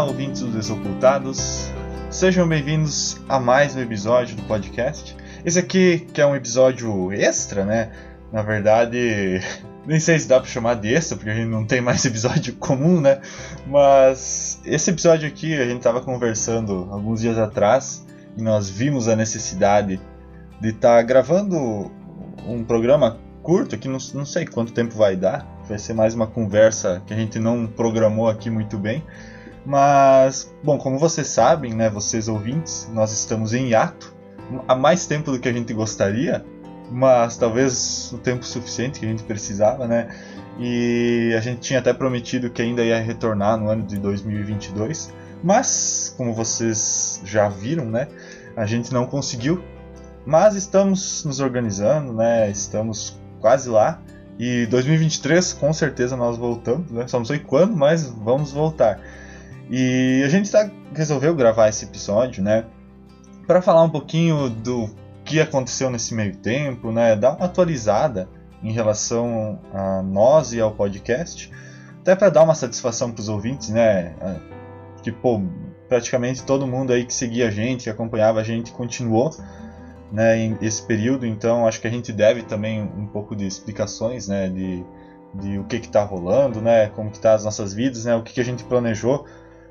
ouvintes dos Desocultados, sejam bem-vindos a mais um episódio do podcast. Esse aqui que é um episódio extra, né? Na verdade, nem sei se dá pra chamar de extra, porque a gente não tem mais episódio comum, né? Mas esse episódio aqui a gente tava conversando alguns dias atrás e nós vimos a necessidade de estar gravando um programa curto, que não sei quanto tempo vai dar. Vai ser mais uma conversa que a gente não programou aqui muito bem. Mas, bom, como vocês sabem, né, vocês ouvintes, nós estamos em hiato há mais tempo do que a gente gostaria, mas talvez o tempo suficiente que a gente precisava, né? E a gente tinha até prometido que ainda ia retornar no ano de 2022, mas, como vocês já viram, né, a gente não conseguiu. Mas estamos nos organizando, né? Estamos quase lá. E 2023, com certeza, nós voltamos, né? Só não sei quando, mas vamos voltar. E a gente resolveu gravar esse episódio, né? Para falar um pouquinho do que aconteceu nesse meio tempo, né? Dar uma atualizada em relação a nós e ao podcast. Até para dar uma satisfação para os ouvintes, né? Que, pô, praticamente todo mundo aí que seguia a gente, que acompanhava a gente, continuou, né, esse período, então acho que a gente deve também um pouco de explicações, né, de o que está rolando, né, como que está as nossas vidas, né, o que a gente planejou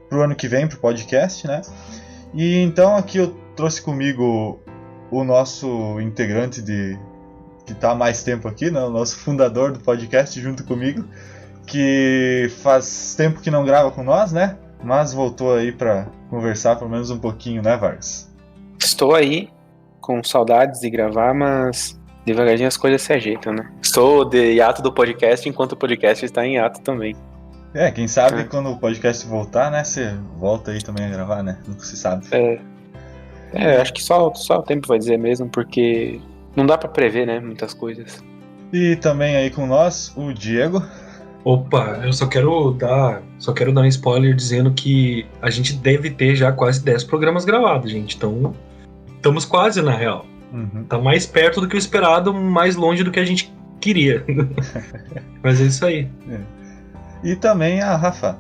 para o ano que vem, para o podcast, né. E então aqui eu trouxe comigo o nosso integrante que está há mais tempo aqui, né, o nosso fundador do podcast junto comigo, que faz tempo que não grava com nós, né, mas voltou aí para conversar pelo menos um pouquinho, né, Vargas? Estou aí com saudades de gravar, mas devagarinho as coisas se ajeitam, né? Estou de hiato do podcast, enquanto o podcast está em hiato também. Quem sabe quando o podcast voltar, né, você volta aí também a gravar, né? Nunca se sabe. Acho que só o tempo vai dizer mesmo, porque não dá pra prever, né, muitas coisas. E também aí com nós, o Diego. Opa, eu só quero dar um spoiler dizendo que a gente deve ter já quase 10 programas gravados, gente, então estamos quase, na real. Uhum. Tá mais perto do que o esperado, mais longe do que a gente queria. Mas é isso aí. E também a Rafa.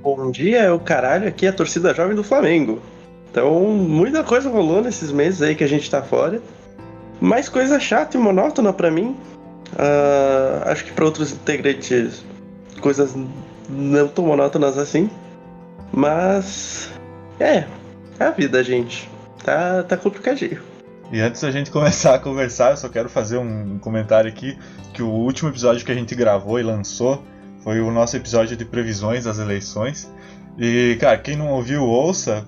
Bom dia, é o caralho, aqui é a torcida jovem do Flamengo. Então, muita coisa rolou nesses meses aí que a gente tá fora. Mais coisa chata e monótona pra mim. Acho que pra outros integrantes, coisas não tão monótonas assim. Mas, é a vida, gente. Tá complicadinho. E antes da gente começar a conversar, eu só quero fazer um comentário aqui, que o último episódio que a gente gravou e lançou foi o nosso episódio de previsões das eleições. E, cara, quem não ouviu, ouça,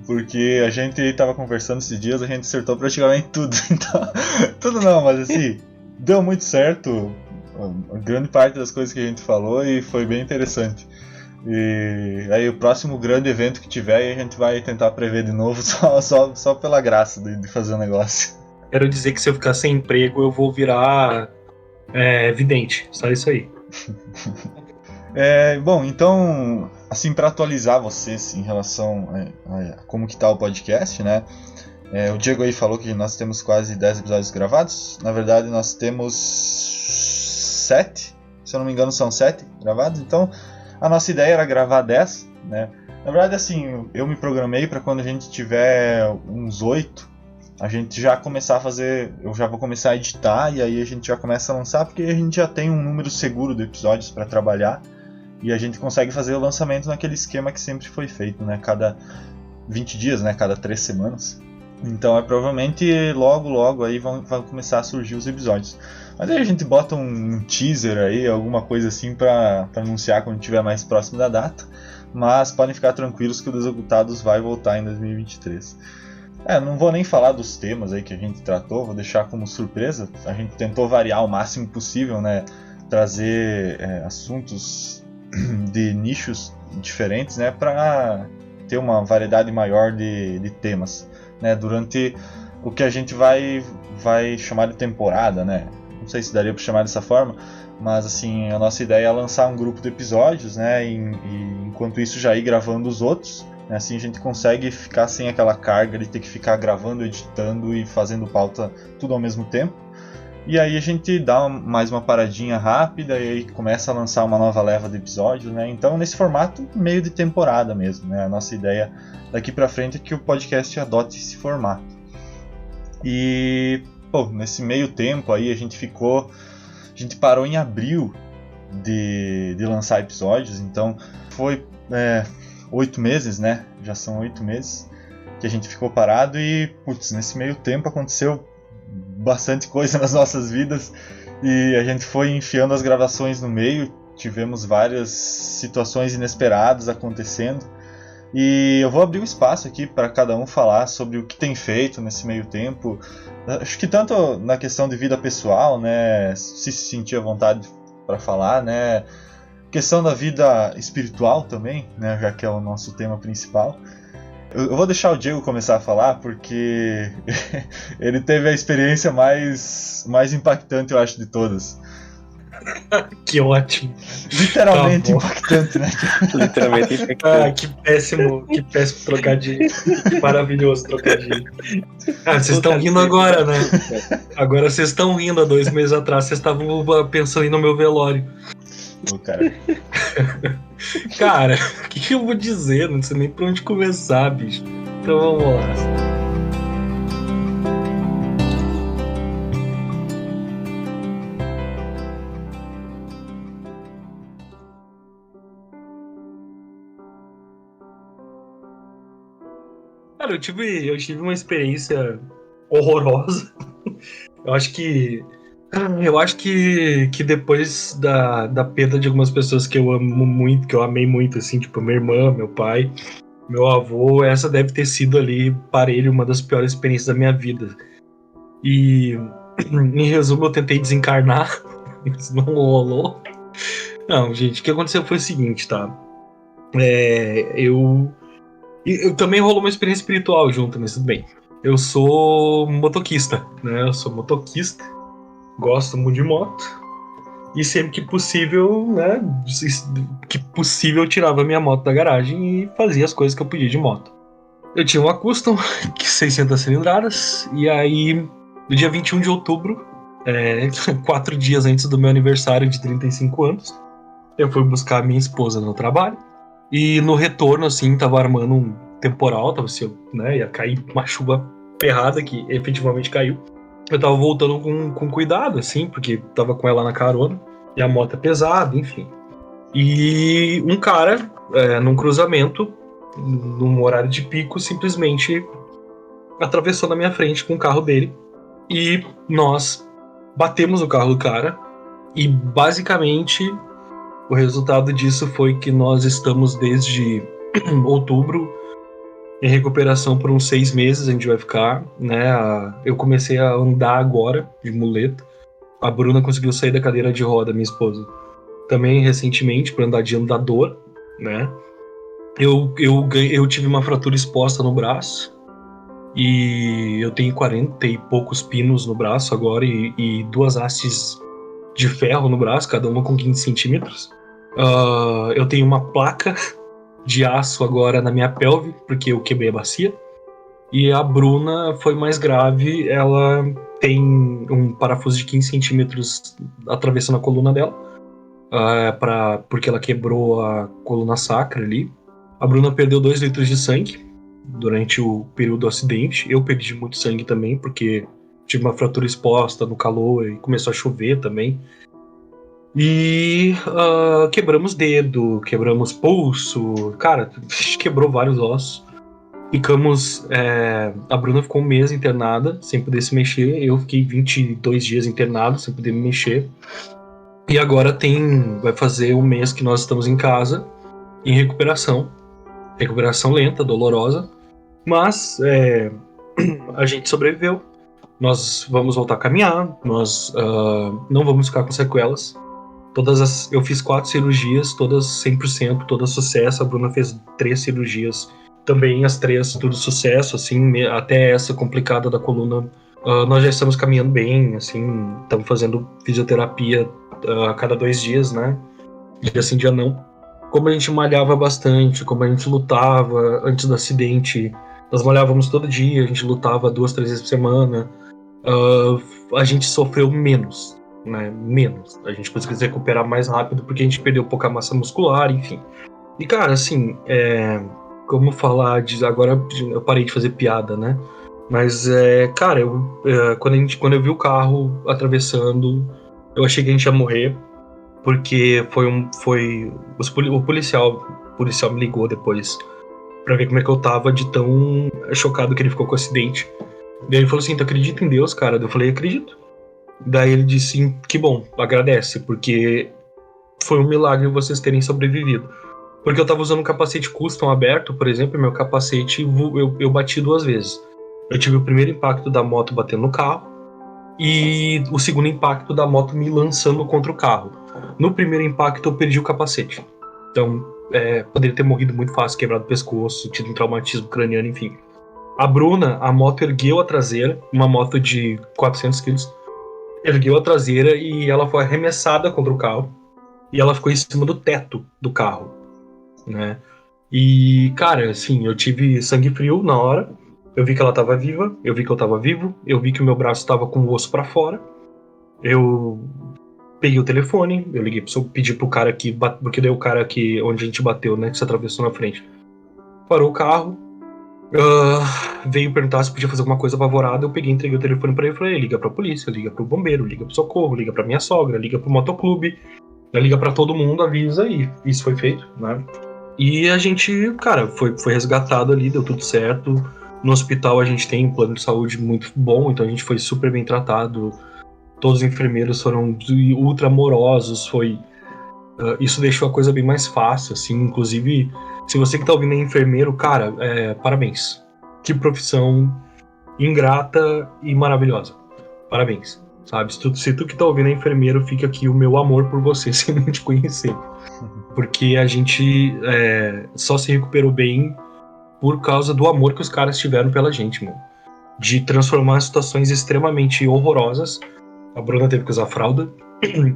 porque a gente tava conversando esses dias, a gente acertou praticamente tudo. Então, tudo não, mas assim, deu muito certo a grande parte das coisas que a gente falou e foi bem interessante. E aí o próximo grande evento que tiver, a gente vai tentar prever de novo só pela graça de fazer o negócio. Quero dizer que se eu ficar sem emprego, eu vou virar vidente. Só isso aí. Bom, então, assim, para atualizar vocês em relação a como que tá o podcast, né? O Diego aí falou que nós temos quase 10 episódios gravados. Na verdade, nós temos 7, se eu não me engano são 7 gravados. Então, a nossa ideia era gravar 10, né? Na verdade, assim, eu me programei para quando a gente tiver uns 8, a gente já começar a fazer... Eu já vou começar a editar e aí a gente já começa a lançar, porque a gente já tem um número seguro de episódios para trabalhar e a gente consegue fazer o lançamento naquele esquema que sempre foi feito, né? Cada 20 dias, né? Cada 3 semanas. Então, provavelmente logo aí vão começar a surgir os episódios. Mas aí a gente bota um teaser aí, alguma coisa assim pra anunciar quando estiver mais próximo da data. Mas podem ficar tranquilos que o Desocultados vai voltar em 2023. Não vou nem falar dos temas aí que a gente tratou, vou deixar como surpresa. A gente tentou variar o máximo possível, né? Trazer assuntos de nichos diferentes, né? Pra ter uma variedade maior de temas, né? Durante o que a gente vai chamar de temporada, né? Não sei se daria para chamar dessa forma, mas assim, a nossa ideia é lançar um grupo de episódios, né? E enquanto isso já ir gravando os outros, né? Assim a gente consegue ficar sem aquela carga de ter que ficar gravando, editando e fazendo pauta tudo ao mesmo tempo. E aí a gente dá mais uma paradinha rápida e aí começa a lançar uma nova leva de episódios, né? Então nesse formato meio de temporada mesmo, né? A nossa ideia daqui pra frente é que o podcast adote esse formato. E, pô, nesse meio tempo aí a gente parou em abril de lançar episódios, então foi 8 meses, né? Já são 8 meses que a gente ficou parado e, putz, nesse meio tempo aconteceu bastante coisa nas nossas vidas e a gente foi enfiando as gravações no meio, tivemos várias situações inesperadas acontecendo e eu vou abrir um espaço aqui para cada um falar sobre o que tem feito nesse meio tempo. Acho que tanto na questão de vida pessoal, né, se sentir à vontade para falar, né, questão da vida espiritual também, né, já que é o nosso tema principal. Eu vou deixar o Diego começar a falar porque ele teve a experiência mais impactante, eu acho, de todas. Que ótimo. Literalmente impactante, né? Literalmente impactante. Que péssimo trocadilho. Que maravilhoso trocadilho. Vocês estão rindo agora, né? Agora vocês estão rindo. Há 2 meses atrás vocês estavam pensando no meu velório. Cara. Cara, o que eu vou dizer? Não sei nem pra onde começar, bicho. Então vamos lá. Cara, eu tive uma experiência horrorosa. Eu acho que depois da perda de algumas pessoas que eu amo muito, que eu amei muito, assim, tipo, minha irmã, meu pai, meu avô, essa deve ter sido ali, parelho, uma das piores experiências da minha vida. E, em resumo, eu tentei desencarnar, isso não rolou. Não, gente, o que aconteceu foi o seguinte, tá? Eu também rolou uma experiência espiritual junto, mas tudo bem. Eu sou motoquista, né? Eu sou motoquista. Gosto muito de moto e sempre que possível, né, eu tirava minha moto da garagem e fazia as coisas que eu podia de moto. Eu tinha uma Custom, 600 cilindradas, e aí no dia 21 de outubro, 4 dias antes do meu aniversário de 35 anos, eu fui buscar a minha esposa no trabalho e no retorno, assim, tava armando um temporal, ia cair uma chuva ferrada que efetivamente caiu. Eu tava voltando com cuidado, assim, porque tava com ela na carona, e a moto é pesada, enfim. E um cara, num cruzamento, num horário de pico, simplesmente atravessou na minha frente com o carro dele, e nós batemos o carro do cara, e basicamente o resultado disso foi que nós estamos desde outubro em recuperação por uns 6 meses, a gente vai ficar, né? Eu comecei a andar agora, de muleta. A Bruna conseguiu sair da cadeira de roda, minha esposa. Também recentemente, para andar de andador, né? Eu tive uma fratura exposta no braço. E eu tenho 40 e poucos pinos no braço agora e 2 hastes de ferro no braço, cada uma com 15 centímetros. Eu tenho uma placa de aço agora na minha pelve, porque eu quebrei a bacia. E a Bruna foi mais grave, ela tem um parafuso de 15 centímetros atravessando a coluna dela, porque ela quebrou a coluna sacra ali. A Bruna perdeu 2 litros de sangue durante o período do acidente. Eu perdi muito sangue também, porque tive uma fratura exposta no calor e começou a chover também. E quebramos dedo, quebramos pulso, cara, quebrou vários ossos. A Bruna ficou 1 mês internada, sem poder se mexer. Eu fiquei 22 dias internado, sem poder me mexer. E agora vai fazer 1 mês que nós estamos em casa, em recuperação. Recuperação lenta, dolorosa. Mas a gente sobreviveu. Nós vamos voltar a caminhar, nós não vamos ficar com sequelas. Eu fiz 4 cirurgias, todas 100%, todas sucesso. A Bruna fez 3 cirurgias, também as 3 tudo sucesso, assim, até essa complicada da coluna. Nós já estamos caminhando bem, assim, estamos fazendo fisioterapia a cada 2 dias, né? Dia sim, dia não. Como a gente malhava bastante, como a gente lutava antes do acidente, nós malhávamos todo dia, a gente lutava 2, 3 vezes por semana. a gente sofreu menos, né? Menos. A gente conseguiu se recuperar mais rápido porque a gente perdeu pouca massa muscular, enfim. E, cara, assim, como falar de... Agora eu parei de fazer piada, né? Mas, cara, quando eu vi o carro atravessando, eu achei que a gente ia morrer, porque o policial me ligou depois pra ver como é que eu tava, de tão chocado que ele ficou com o acidente. Daí ele falou assim, tu acredita em Deus, cara? Eu falei, acredito. Daí ele disse, que bom, agradece, porque foi um milagre vocês terem sobrevivido. Porque eu tava usando um capacete custom aberto, por exemplo, meu capacete eu bati 2 vezes. Eu tive o primeiro impacto da moto batendo no carro e o segundo impacto da moto me lançando contra o carro. No primeiro impacto eu perdi o capacete. Então, poderia ter morrido muito fácil, quebrado o pescoço, tido um traumatismo craniano, enfim. A Bruna, a moto ergueu a traseira, uma moto de 400 quilos, ergueu a traseira e ela foi arremessada contra o carro. E ela ficou em cima do teto do carro, né? E, cara, assim, eu tive sangue frio na hora. Eu vi que ela tava viva, eu vi que eu tava vivo, eu vi que o meu braço tava com o osso pra fora. Eu peguei o telefone, eu liguei, pedi pro cara que... Porque daí o cara que, onde a gente bateu, né, que se atravessou na frente, parou o carro, veio perguntar se podia fazer alguma coisa apavorada. Eu peguei, entreguei o telefone pra ele e falei, liga pra polícia, liga pro bombeiro, liga pro socorro, liga pra minha sogra, liga pro motoclube, liga pra todo mundo, avisa, e isso foi feito, né? E a gente, cara, foi resgatado ali, deu tudo certo. No hospital a gente tem um plano de saúde muito bom, então a gente foi super bem tratado. Todos os enfermeiros foram ultra amorosos, isso deixou a coisa bem mais fácil, assim. Inclusive, se você que tá ouvindo é enfermeiro, cara, parabéns. Que profissão ingrata e maravilhosa. Parabéns, sabe? Se tu que tá ouvindo é enfermeiro, fica aqui o meu amor por você, sem não te conhecer. Porque a gente só se recuperou bem por causa do amor que os caras tiveram pela gente, mano. De transformar situações extremamente horrorosas. A Bruna teve que usar fralda.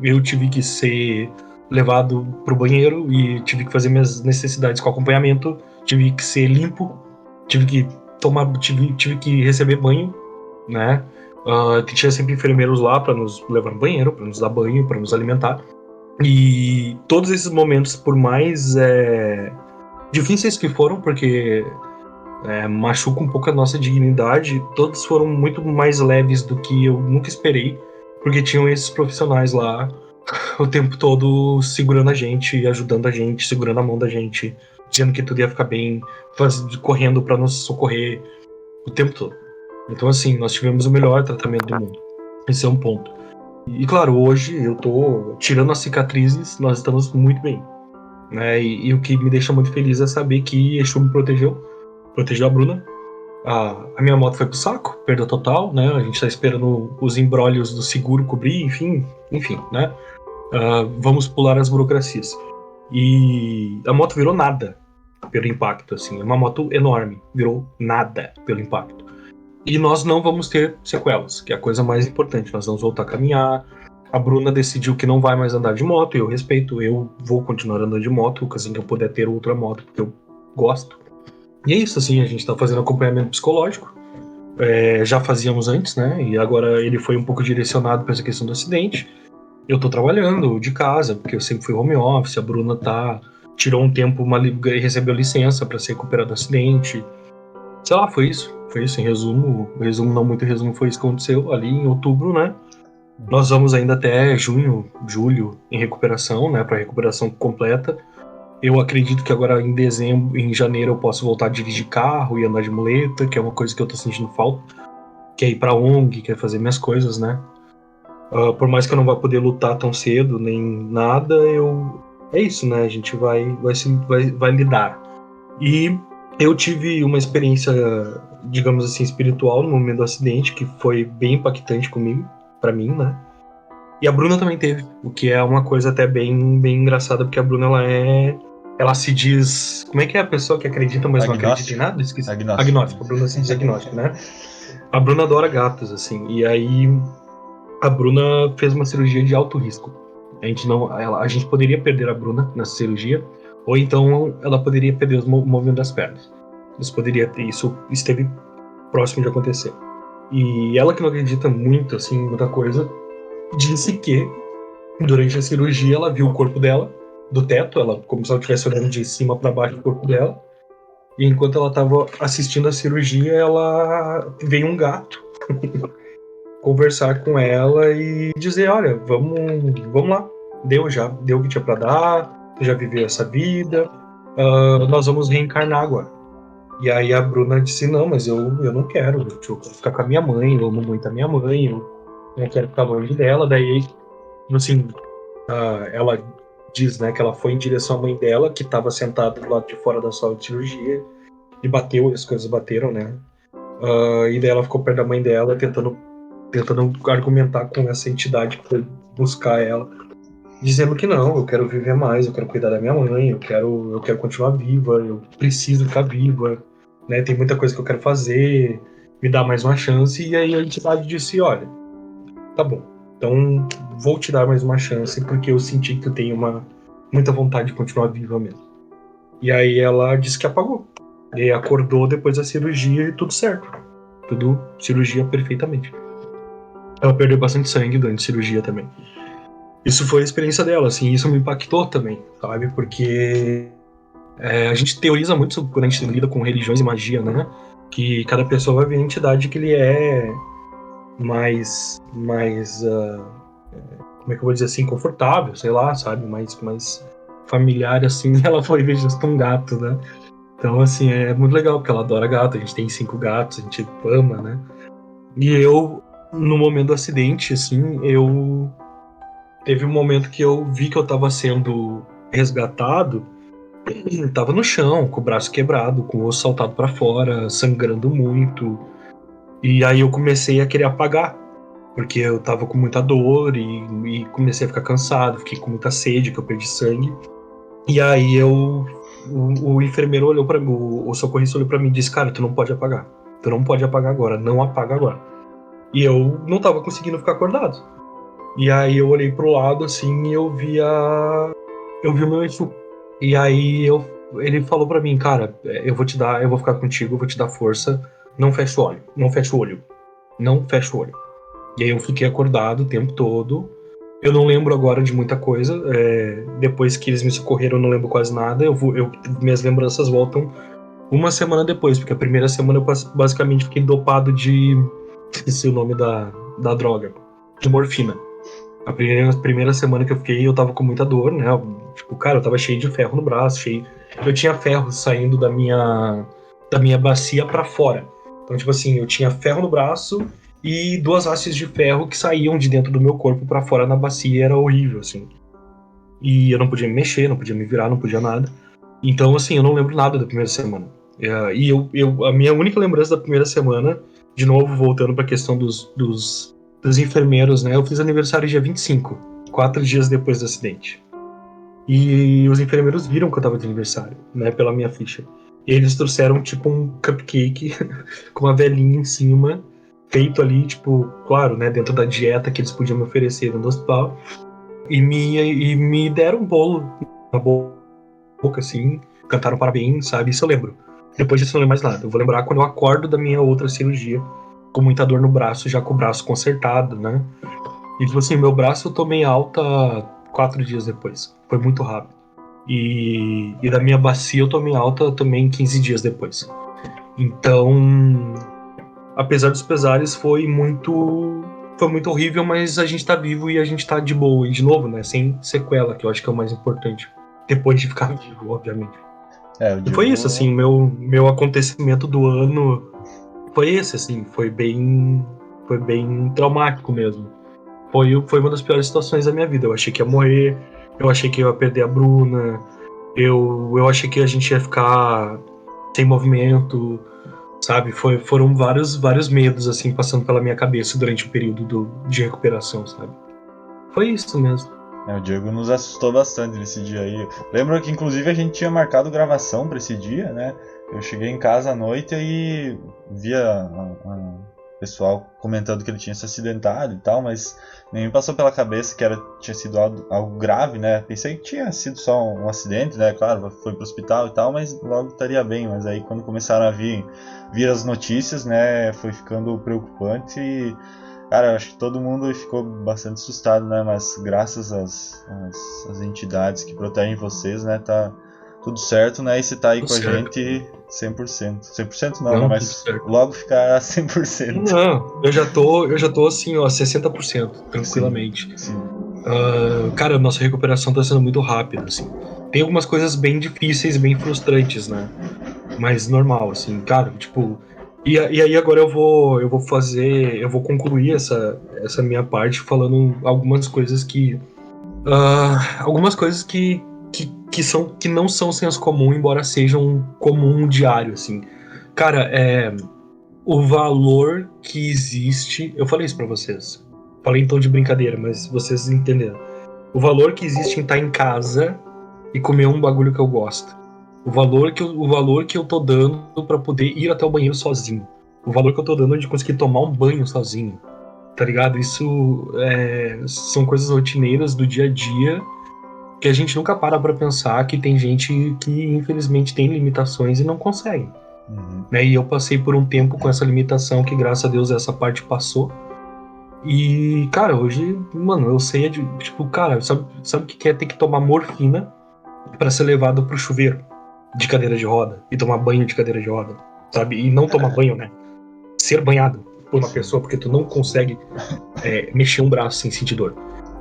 Eu tive que ser levado pro banheiro e tive que fazer minhas necessidades com acompanhamento. Tive que ser limpo. Tive que receber banho, né? Tinha sempre enfermeiros lá pra nos levar no banheiro, pra nos dar banho, pra nos alimentar. E todos esses momentos, por mais difíceis que foram, porque machuca um pouco a nossa dignidade, todos foram muito mais leves do que eu nunca esperei, porque tinham esses profissionais lá o tempo todo segurando a gente, ajudando a gente, segurando a mão da gente, dizendo que tudo ia ficar bem, correndo pra nos socorrer o tempo todo. Então, assim, nós tivemos o melhor tratamento do mundo. Esse é um ponto. E claro, hoje eu tô tirando as cicatrizes, nós estamos muito bem, né? E o que me deixa muito feliz é saber que Exu me protegeu a Bruna. A minha moto foi pro saco, perda total, né? A gente tá esperando os embrólios do seguro cobrir, enfim, né? Vamos pular as burocracias. E a moto virou nada pelo impacto, assim, é uma moto enorme, virou nada pelo impacto. E nós não vamos ter sequelas, que é a coisa mais importante. Nós vamos voltar a caminhar. A Bruna decidiu que não vai mais andar de moto, eu respeito, eu vou continuar andando de moto, assim que eu puder ter outra moto, porque eu gosto. E é isso, assim, a gente tá fazendo acompanhamento psicológico. Já fazíamos antes, né? E agora ele foi um pouco direcionado para essa questão do acidente. Eu tô trabalhando de casa, porque eu sempre fui home office, a Bruna tirou um tempo e recebeu licença para se recuperar do acidente. Sei lá, foi isso em resumo. Não muito resumo, foi isso que aconteceu ali em outubro, né? Nós vamos ainda até julho em recuperação, né? Para recuperação completa. Eu acredito que agora em janeiro eu posso voltar a dirigir carro e andar de muleta, que é uma coisa que eu tô sentindo falta. Que é ir pra ONG, que é fazer minhas coisas, né? Por mais que eu não vá poder lutar tão cedo, nem nada, é isso, né? A gente vai lidar. E eu tive uma experiência, digamos assim, espiritual no momento do acidente, que foi bem impactante pra mim, né? E a Bruna também teve, o que é uma coisa até bem, bem engraçada, porque a Bruna, ela se diz... Como é que é a pessoa que acredita, mas Agnóstico. não acredita em nada? Esqueci. Agnóstico. A Bruna se diz agnóstica, né? A Bruna adora gatos, assim, e aí a Bruna fez uma cirurgia de alto risco. A gente poderia perder a Bruna nessa cirurgia, ou então ela poderia perder o movimento das pernas. Isso esteve próximo de acontecer. E ela, que não acredita muito, assim, em muita coisa, disse que durante a cirurgia ela viu o corpo dela do teto, ela como se ela estivesse olhando de cima para baixo do corpo dela. E enquanto ela estava assistindo a cirurgia, ela veio um gato conversar com ela e dizer, olha, vamos lá, deu o que tinha para dar, tu já viveu essa vida, nós vamos reencarnar agora. E aí a Bruna disse, não, mas eu não quero, eu quero ficar com a minha mãe, eu amo muito a minha mãe, eu não quero ficar longe dela. Daí, assim, ela diz, né, que ela foi em direção à mãe dela, que estava sentada do lado de fora da sala de cirurgia, e bateu, as coisas bateram, né? E daí ela ficou perto da mãe dela, tentando argumentar com essa entidade que foi buscar ela, dizendo que não, eu quero viver mais, eu quero cuidar da minha mãe, eu quero continuar viva, eu preciso ficar viva, né? Tem muita coisa que eu quero fazer, me dá mais uma chance. E aí a entidade disse, olha, tá bom, então vou te dar mais uma chance porque eu senti que tu tem muita vontade de continuar viva mesmo. E aí ela disse que apagou. E acordou depois da cirurgia e tudo certo. Tudo cirurgia perfeitamente. Ela perdeu bastante sangue durante a cirurgia também. Isso foi a experiência dela, assim, isso me impactou também, sabe? Porque a gente teoriza muito quando a gente lida com religiões e magia, né? Que cada pessoa vai ver a entidade que ele é mais como é que eu vou dizer assim, confortável, sei lá, sabe? Mais familiar, assim. Ela foi ver justo um gato, né? Então, assim, é muito legal, porque ela adora gato, a gente tem 5 gatos, a gente ama, né? E eu, no momento do acidente, assim, teve um momento que eu vi que eu tava sendo resgatado, tava no chão, com o braço quebrado, com o osso saltado pra fora, sangrando muito. E aí eu comecei a querer apagar, porque eu tava com muita dor e comecei a ficar cansado, fiquei com muita sede, que eu perdi sangue. E aí o enfermeiro olhou pra mim, o socorrista olhou pra mim e disse, cara, tu não pode apagar. Tu não pode apagar agora, não apaga agora. E eu não tava conseguindo ficar acordado. E aí eu olhei pro lado, assim, e eu vi o meu Exu. E aí ele falou pra mim, cara, eu vou ficar contigo, eu vou te dar força, não fecha o olho, não fecha o olho, não fecha o olho. E aí eu fiquei acordado o tempo todo. Eu não lembro agora de muita coisa. Depois que eles me socorreram, eu não lembro quase nada. Minhas lembranças voltam uma semana depois, porque a primeira semana eu basicamente fiquei dopado de... Esqueci o nome da droga. De morfina. A primeira semana que eu fiquei, eu tava com muita dor, né? Tipo, cara, eu tava cheio de ferro no braço, eu tinha ferro saindo da minha bacia pra fora. Então, tipo assim, eu tinha ferro no braço e 2 hastes de ferro que saíam de dentro do meu corpo pra fora na bacia, era horrível, assim. E eu não podia me mexer, não podia me virar, não podia nada. Então, assim, eu não lembro nada da primeira semana. E a minha única lembrança da primeira semana, de novo, voltando pra questão dos enfermeiros, né? Eu fiz aniversário dia 25, 4 dias depois do acidente. E os enfermeiros viram que eu tava de aniversário, né? Pela minha ficha. E eles trouxeram, tipo, um cupcake com uma velhinha em cima, feito ali, tipo, claro, né? Dentro da dieta que eles podiam me oferecer no hospital. E me deram um bolo na boca, assim, cantaram parabéns, sabe? Isso eu lembro. Depois disso eu não lembro mais nada. Eu vou lembrar quando eu acordo da minha outra cirurgia, com muita dor no braço, já com o braço consertado, né? E tipo assim, meu braço eu tomei alta 4 dias depois. Foi muito rápido. E da minha bacia eu tomei alta também 15 dias depois. Então, apesar dos pesares, foi muito horrível, mas a gente tá vivo e a gente tá de boa. E de novo, né? Sem sequela, que eu acho que é o mais importante. Depois de ficar vivo, obviamente. Foi isso, assim, meu acontecimento do ano foi esse, assim, foi bem traumático mesmo. Foi uma das piores situações da minha vida. Eu achei que ia morrer, eu achei que eu ia perder a Bruna, eu achei que a gente ia ficar sem movimento, sabe? Foram vários medos, assim, passando pela minha cabeça durante o período de recuperação, sabe? Foi isso mesmo. O Diego nos assustou bastante nesse dia aí. Lembro que inclusive a gente tinha marcado gravação pra esse dia, né? Eu cheguei em casa à noite e vi pessoal comentando que ele tinha se acidentado e tal, mas nem me passou pela cabeça que tinha sido algo grave, né? Pensei que tinha sido só um acidente, né? Claro, foi pro hospital e tal, mas logo estaria bem. Mas aí quando começaram a vir as notícias, né? Foi ficando preocupante e, cara, eu acho que todo mundo ficou bastante assustado, né? Mas graças às entidades que protegem vocês, né? Tá tudo certo, né? E você tá aí Tudo com certo. a gente 100%. 100% não, Não, né? tudo Mas certo. logo ficar 100%. Não, eu já tô assim, ó, 60%, tranquilamente. Sim. Cara, nossa recuperação tá sendo muito rápida, assim. Tem algumas coisas bem difíceis, bem frustrantes, né? Mas normal, assim, cara, tipo. E aí agora eu vou concluir essa minha parte falando algumas coisas que. Algumas coisas que não são senso comum, embora sejam comum diário, assim. Cara, o valor que existe. Eu falei isso pra vocês. Falei em tom de brincadeira, mas vocês entenderam. O valor que existe em estar em casa e comer um bagulho que eu gosto. O valor que eu tô dando pra poder ir até o banheiro sozinho. O valor que eu tô dando de conseguir tomar um banho sozinho. Tá ligado? Isso são coisas rotineiras do dia a dia que a gente nunca para pra pensar que tem gente que infelizmente tem limitações e não consegue. Né? E eu passei por um tempo com essa limitação que, graças a Deus, essa parte passou. E, cara, hoje, mano, eu sei, tipo, cara, sabe o que é ter que tomar morfina pra ser levado pro chuveiro de cadeira de roda e tomar banho de cadeira de roda, sabe? E não tomar banho, né? Ser banhado por uma pessoa, porque tu não consegue mexer um braço sem sentir dor.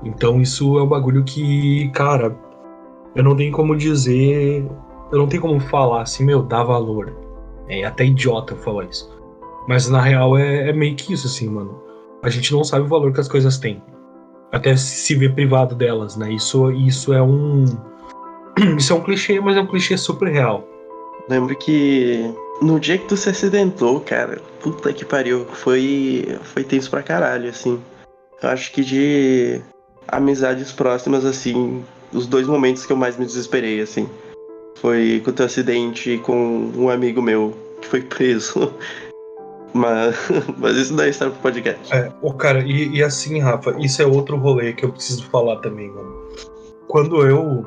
Então isso é um bagulho que, cara, eu não tenho como dizer, eu não tenho como falar assim, meu, dá valor. É até idiota eu falar isso. Mas na real é meio que isso, assim, mano. A gente não sabe o valor que as coisas têm. Até se ver privado delas, né? Isso é um. Isso é um clichê, mas é um clichê super real. Lembro que no dia que tu se acidentou, cara, puta que pariu, foi tenso pra caralho, assim. Eu acho que de amizades próximas, assim, os 2 momentos que eu mais me desesperei, assim, foi com o teu acidente e com um amigo meu que foi preso. Mas isso daí está pro podcast. Cara, e assim, Rafa, isso é outro rolê que eu preciso falar também, mano. Quando eu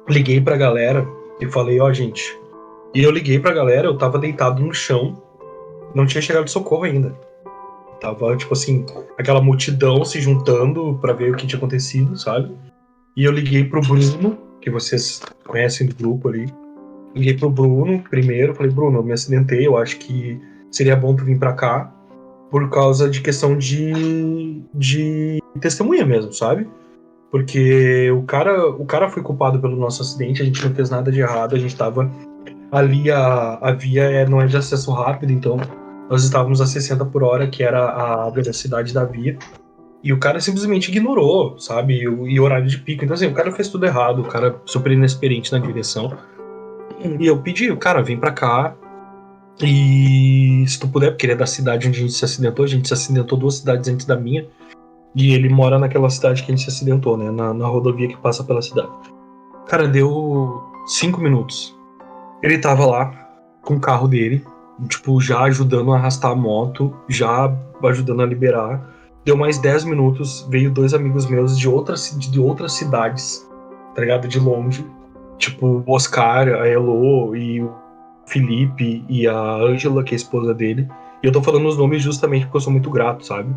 liguei pra galera e falei, ó, gente. E eu liguei pra galera, eu tava deitado no chão, não tinha chegado socorro ainda. Tava, tipo assim, aquela multidão se juntando pra ver o que tinha acontecido, sabe? E eu liguei pro Bruno, que vocês conhecem do grupo ali. Liguei pro Bruno primeiro, falei, Bruno, eu me acidentei, eu acho que seria bom tu vir pra cá, por causa de questão de testemunha mesmo, sabe? Porque o cara foi culpado pelo nosso acidente, a gente não fez nada de errado, a gente tava ali, a via não é de acesso rápido, então nós estávamos a 60 por hora, que era a velocidade da via, e o cara simplesmente ignorou, sabe? E o horário de pico. Então, assim, o cara fez tudo errado, o cara super inexperiente na direção. E eu pedi, o cara, vem pra cá, e se tu puder, porque ele é da cidade onde a gente se acidentou 2 cidades antes da minha, e ele mora naquela cidade que a gente se acidentou, né? Na rodovia que passa pela cidade. Cara, deu 5 minutos. Ele tava lá com o carro dele, tipo, já ajudando a arrastar a moto, já ajudando a liberar. Deu mais 10 minutos, veio 2 amigos meus de outras cidades, tá ligado? De longe. Tipo, o Oscar, a Elo e o Felipe e a Ângela, que é a esposa dele. E eu tô falando os nomes justamente porque eu sou muito grato, sabe?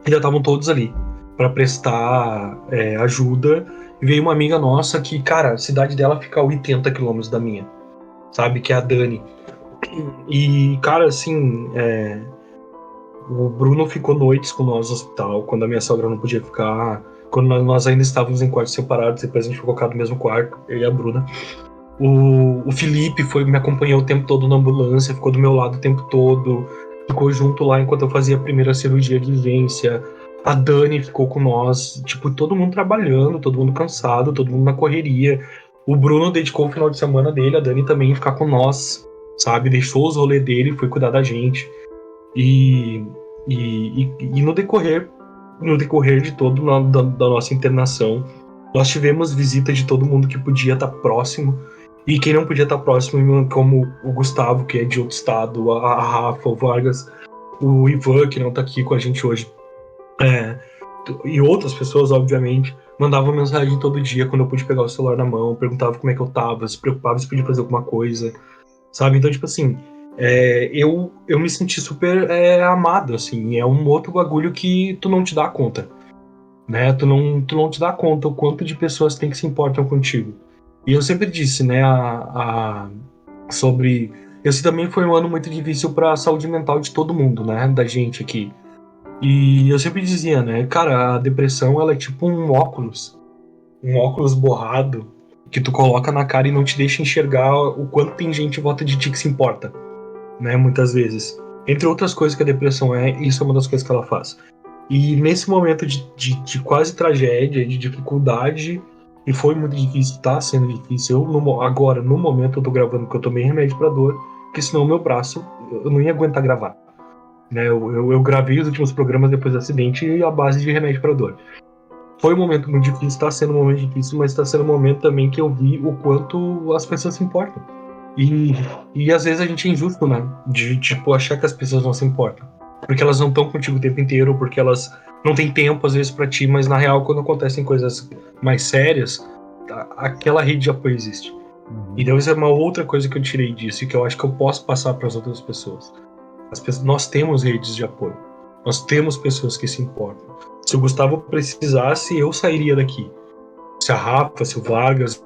E já estavam todos ali pra prestar ajuda. E veio uma amiga nossa que, cara, a cidade dela fica a 80 quilômetros da minha, sabe? Que é a Dani. E, cara, assim, o Bruno ficou noites com nós no hospital, quando a minha sogra não podia ficar, quando nós ainda estávamos em quartos separados, depois a gente foi colocado no mesmo quarto, eu e a Bruna. O Felipe me acompanhou o tempo todo na ambulância, ficou do meu lado o tempo todo, ficou junto lá enquanto eu fazia a primeira cirurgia de urgência. A Dani ficou com nós, tipo, todo mundo trabalhando, todo mundo cansado, todo mundo na correria. O Bruno dedicou o final de semana dele, a Dani também ficar com nós, sabe? Deixou os rolês dele, foi cuidar da gente. E no decorrer de todo da nossa internação, nós tivemos visita de todo mundo que podia estar próximo. E quem não podia estar próximo, como o Gustavo, que é de outro estado, a Rafa, o Vargas, o Ivan, que não tá aqui com a gente hoje, e outras pessoas, obviamente, mandavam mensagem todo dia quando eu pude pegar o celular na mão, perguntava como é que eu tava, se preocupava se podia fazer alguma coisa, sabe? Então, tipo assim, eu me senti super amado, assim, é um outro bagulho que tu não te dá conta, né? Tu não te dá conta o quanto de pessoas tem que se importam contigo. E eu sempre disse, né, sobre... Esse também foi um ano muito difícil pra saúde mental de todo mundo, né, da gente aqui. E eu sempre dizia, né, cara, a depressão, ela é tipo um óculos borrado que tu coloca na cara e não te deixa enxergar o quanto tem gente em volta de ti que se importa, né, muitas vezes. Entre outras coisas que a depressão isso é uma das coisas que ela faz. E nesse momento de quase tragédia, de dificuldade, e foi muito difícil, tá sendo difícil. Agora, no momento, eu tô gravando que eu tomei remédio pra dor, porque senão meu braço, eu não ia aguentar gravar. Né? Eu gravei os últimos programas depois do acidente à base de remédio pra dor. Foi um momento muito difícil, tá sendo um momento difícil, mas tá sendo um momento também que eu vi o quanto as pessoas se importam. E às vezes a gente é injusto, né? De, tipo, achar que as pessoas não se importam. Porque elas não estão contigo o tempo inteiro, porque elas não têm tempo, às vezes, pra ti, mas na real, quando acontecem coisas mais sérias, aquela rede de apoio existe. Então isso é uma outra coisa que eu tirei disso e que eu acho que eu posso passar para as outras pessoas. Nós temos redes de apoio. Nós temos pessoas que se importam. Se o Gustavo precisasse, eu sairia daqui. Se a Rafa, se o Vargas,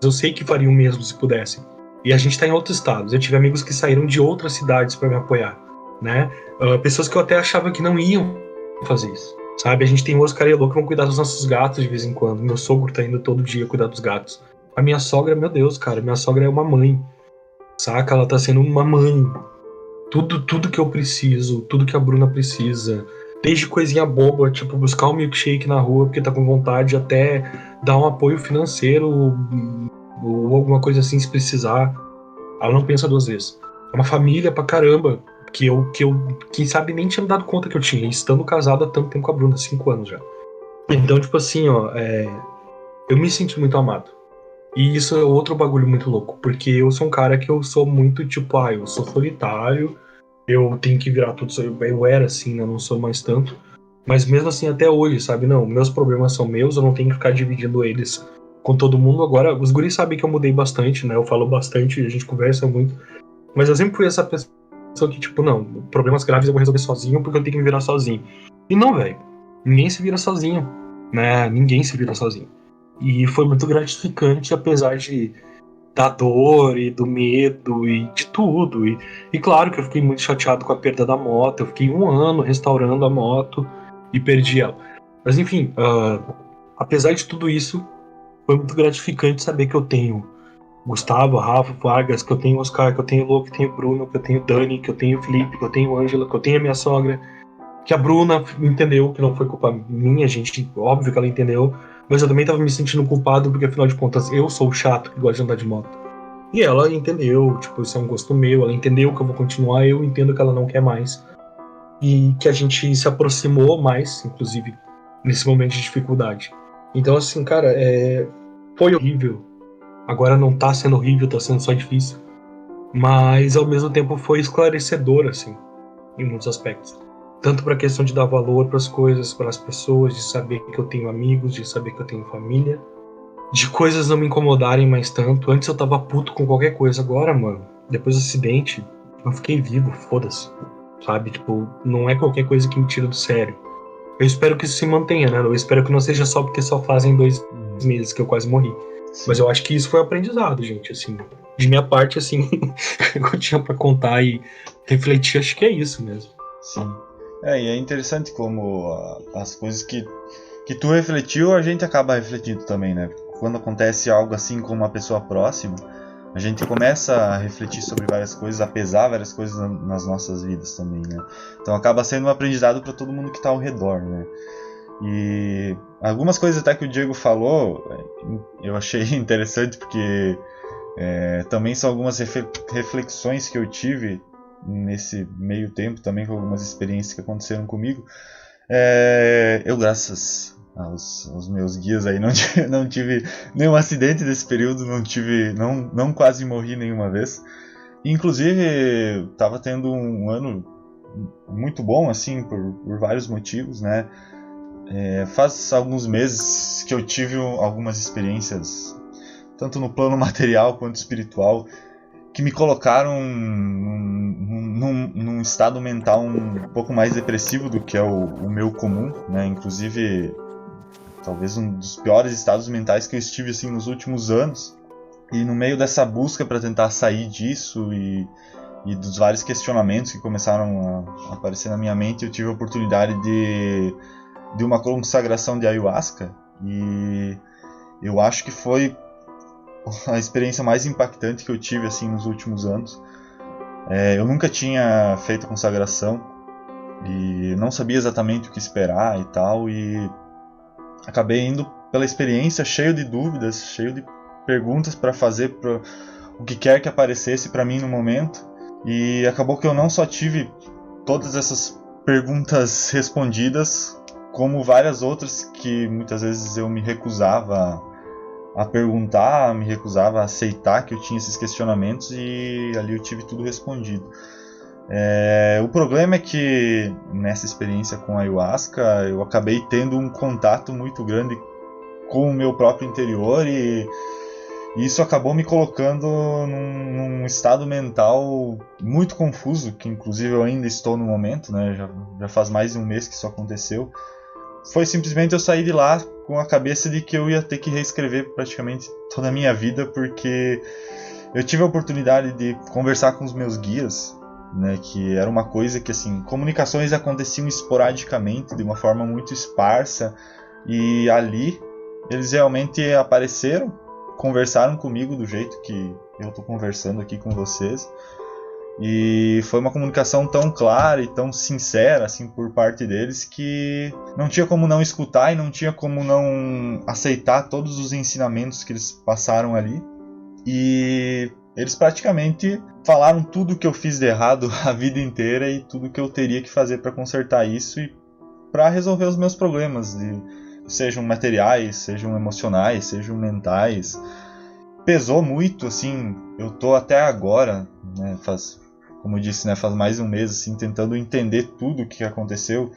eu sei que faria o mesmo se pudessem. E a gente tá em outros estados. Eu tive amigos que saíram de outras cidades para me apoiar, né? Pessoas que eu até achava que não iam fazer isso, sabe? A gente tem outros caras loucos que vão cuidar dos nossos gatos de vez em quando. Meu sogro tá indo todo dia cuidar dos gatos. A minha sogra, meu Deus, cara, minha sogra é uma mãe, saca? Ela tá sendo uma mãe. Tudo que eu preciso, tudo que a Bruna precisa, desde coisinha boba, tipo buscar um milkshake na rua porque tá com vontade, até dar um apoio financeiro ou alguma coisa assim se precisar. Ela não pensa duas vezes. É uma família pra caramba que eu quem sabe, nem tinha me dado conta que eu tinha, estando casado há tanto tempo com a Bruna, 5 anos já. Então, tipo assim, eu me senti muito amado. E isso é outro bagulho muito louco, porque eu sou um cara que eu sou muito tipo, eu sou solitário, eu tenho que virar tudo, eu era assim, né, não sou mais tanto, mas mesmo assim até hoje, sabe, não, meus problemas são meus, eu não tenho que ficar dividindo eles com todo mundo. Agora, os guris sabem que eu mudei bastante, né, eu falo bastante, a gente conversa muito, mas eu sempre fui essa pessoa que, tipo, não, problemas graves eu vou resolver sozinho porque eu tenho que me virar sozinho. E não, velho, ninguém se vira sozinho, né, ninguém se vira sozinho. E foi muito gratificante, apesar da dor e do medo e de tudo. E claro que eu fiquei muito chateado com a perda da moto. Eu fiquei 1 ano restaurando a moto e perdi ela. Mas enfim, apesar de tudo isso, foi muito gratificante saber que eu tenho Gustavo, Rafa, Vargas, que eu tenho Oscar, que eu tenho Lô, que eu tenho Bruno, que eu tenho Dani, que eu tenho Felipe, que eu tenho Ângela, que eu tenho a minha sogra, que a Bruna entendeu que não foi culpa minha, gente, óbvio que ela entendeu, mas eu também tava me sentindo culpado porque, afinal de contas, eu sou o chato que gosta de andar de moto. E ela entendeu, tipo, isso é um gosto meu, ela entendeu que eu vou continuar, eu entendo que ela não quer mais. E que a gente se aproximou mais, inclusive, nesse momento de dificuldade. Então, assim, cara, foi horrível. Agora não tá sendo horrível, tá sendo só difícil. Mas, ao mesmo tempo, foi esclarecedor, assim, em muitos aspectos. Tanto para a questão de dar valor para as coisas, para as pessoas, de saber que eu tenho amigos, de saber que eu tenho família, de coisas não me incomodarem mais tanto. Antes eu tava puto com qualquer coisa, agora, mano, depois do acidente, eu fiquei vivo, foda-se, sabe? Tipo, não é qualquer coisa que me tira do sério. Eu espero que isso se mantenha, né? Eu espero que não seja só porque só fazem 2 meses que eu quase morri. Sim. Mas eu acho que isso foi aprendizado, gente, assim. De minha parte, assim, eu tinha pra contar e refletir, acho que é isso mesmo. Sim. E é interessante como as coisas que tu refletiu, a gente acaba refletindo também, né? Quando acontece algo assim com uma pessoa próxima, a gente começa a refletir sobre várias coisas, a pesar várias coisas nas nossas vidas também, né? Então acaba sendo um aprendizado para todo mundo que está ao redor, né? E algumas coisas até que o Diego falou, eu achei interessante porque também são algumas reflexões que eu tive nesse meio tempo também, com algumas experiências que aconteceram comigo. Eu, graças aos meus guias aí, não tive nenhum acidente nesse período, não quase morri nenhuma vez. Inclusive, estava tendo um ano muito bom, assim, por vários motivos, né? Faz alguns meses que eu tive algumas experiências, tanto no plano material quanto espiritual, que me colocaram num estado mental um pouco mais depressivo do que é o meu comum, né? Inclusive, talvez um dos piores estados mentais que eu estive assim, nos últimos anos. E no meio dessa busca para tentar sair disso e dos vários questionamentos que começaram a aparecer na minha mente, eu tive a oportunidade de uma consagração de ayahuasca, e eu acho que foi a experiência mais impactante que eu tive assim, nos últimos anos. Eu nunca tinha feito consagração e não sabia exatamente o que esperar e tal, e acabei indo pela experiência cheio de dúvidas, cheio de perguntas para fazer para o que quer que aparecesse para mim no momento, e acabou que eu não só tive todas essas perguntas respondidas, como várias outras que muitas vezes eu me recusava a perguntar, me recusava a aceitar que eu tinha esses questionamentos, e ali eu tive tudo respondido. O problema é que nessa experiência com a ayahuasca eu acabei tendo um contato muito grande com o meu próprio interior, e isso acabou me colocando num estado mental muito confuso, que inclusive eu ainda estou no momento, né? Já faz mais de um mês que isso aconteceu. Foi simplesmente eu sair de lá com a cabeça de que eu ia ter que reescrever praticamente toda a minha vida, porque eu tive a oportunidade de conversar com os meus guias, né, que era uma coisa que, assim, comunicações aconteciam esporadicamente, de uma forma muito esparsa, e ali eles realmente apareceram, conversaram comigo do jeito que eu estou conversando aqui com vocês, e foi uma comunicação tão clara e tão sincera assim por parte deles, que não tinha como não escutar e não tinha como não aceitar todos os ensinamentos que eles passaram ali. E eles praticamente falaram tudo que eu fiz de errado a vida inteira e tudo que eu teria que fazer para consertar isso e para resolver os meus problemas, sejam materiais, sejam emocionais, sejam mentais. Pesou muito, assim, eu tô até agora, né, como eu disse, né, faz mais de um mês, assim, tentando entender tudo o que aconteceu,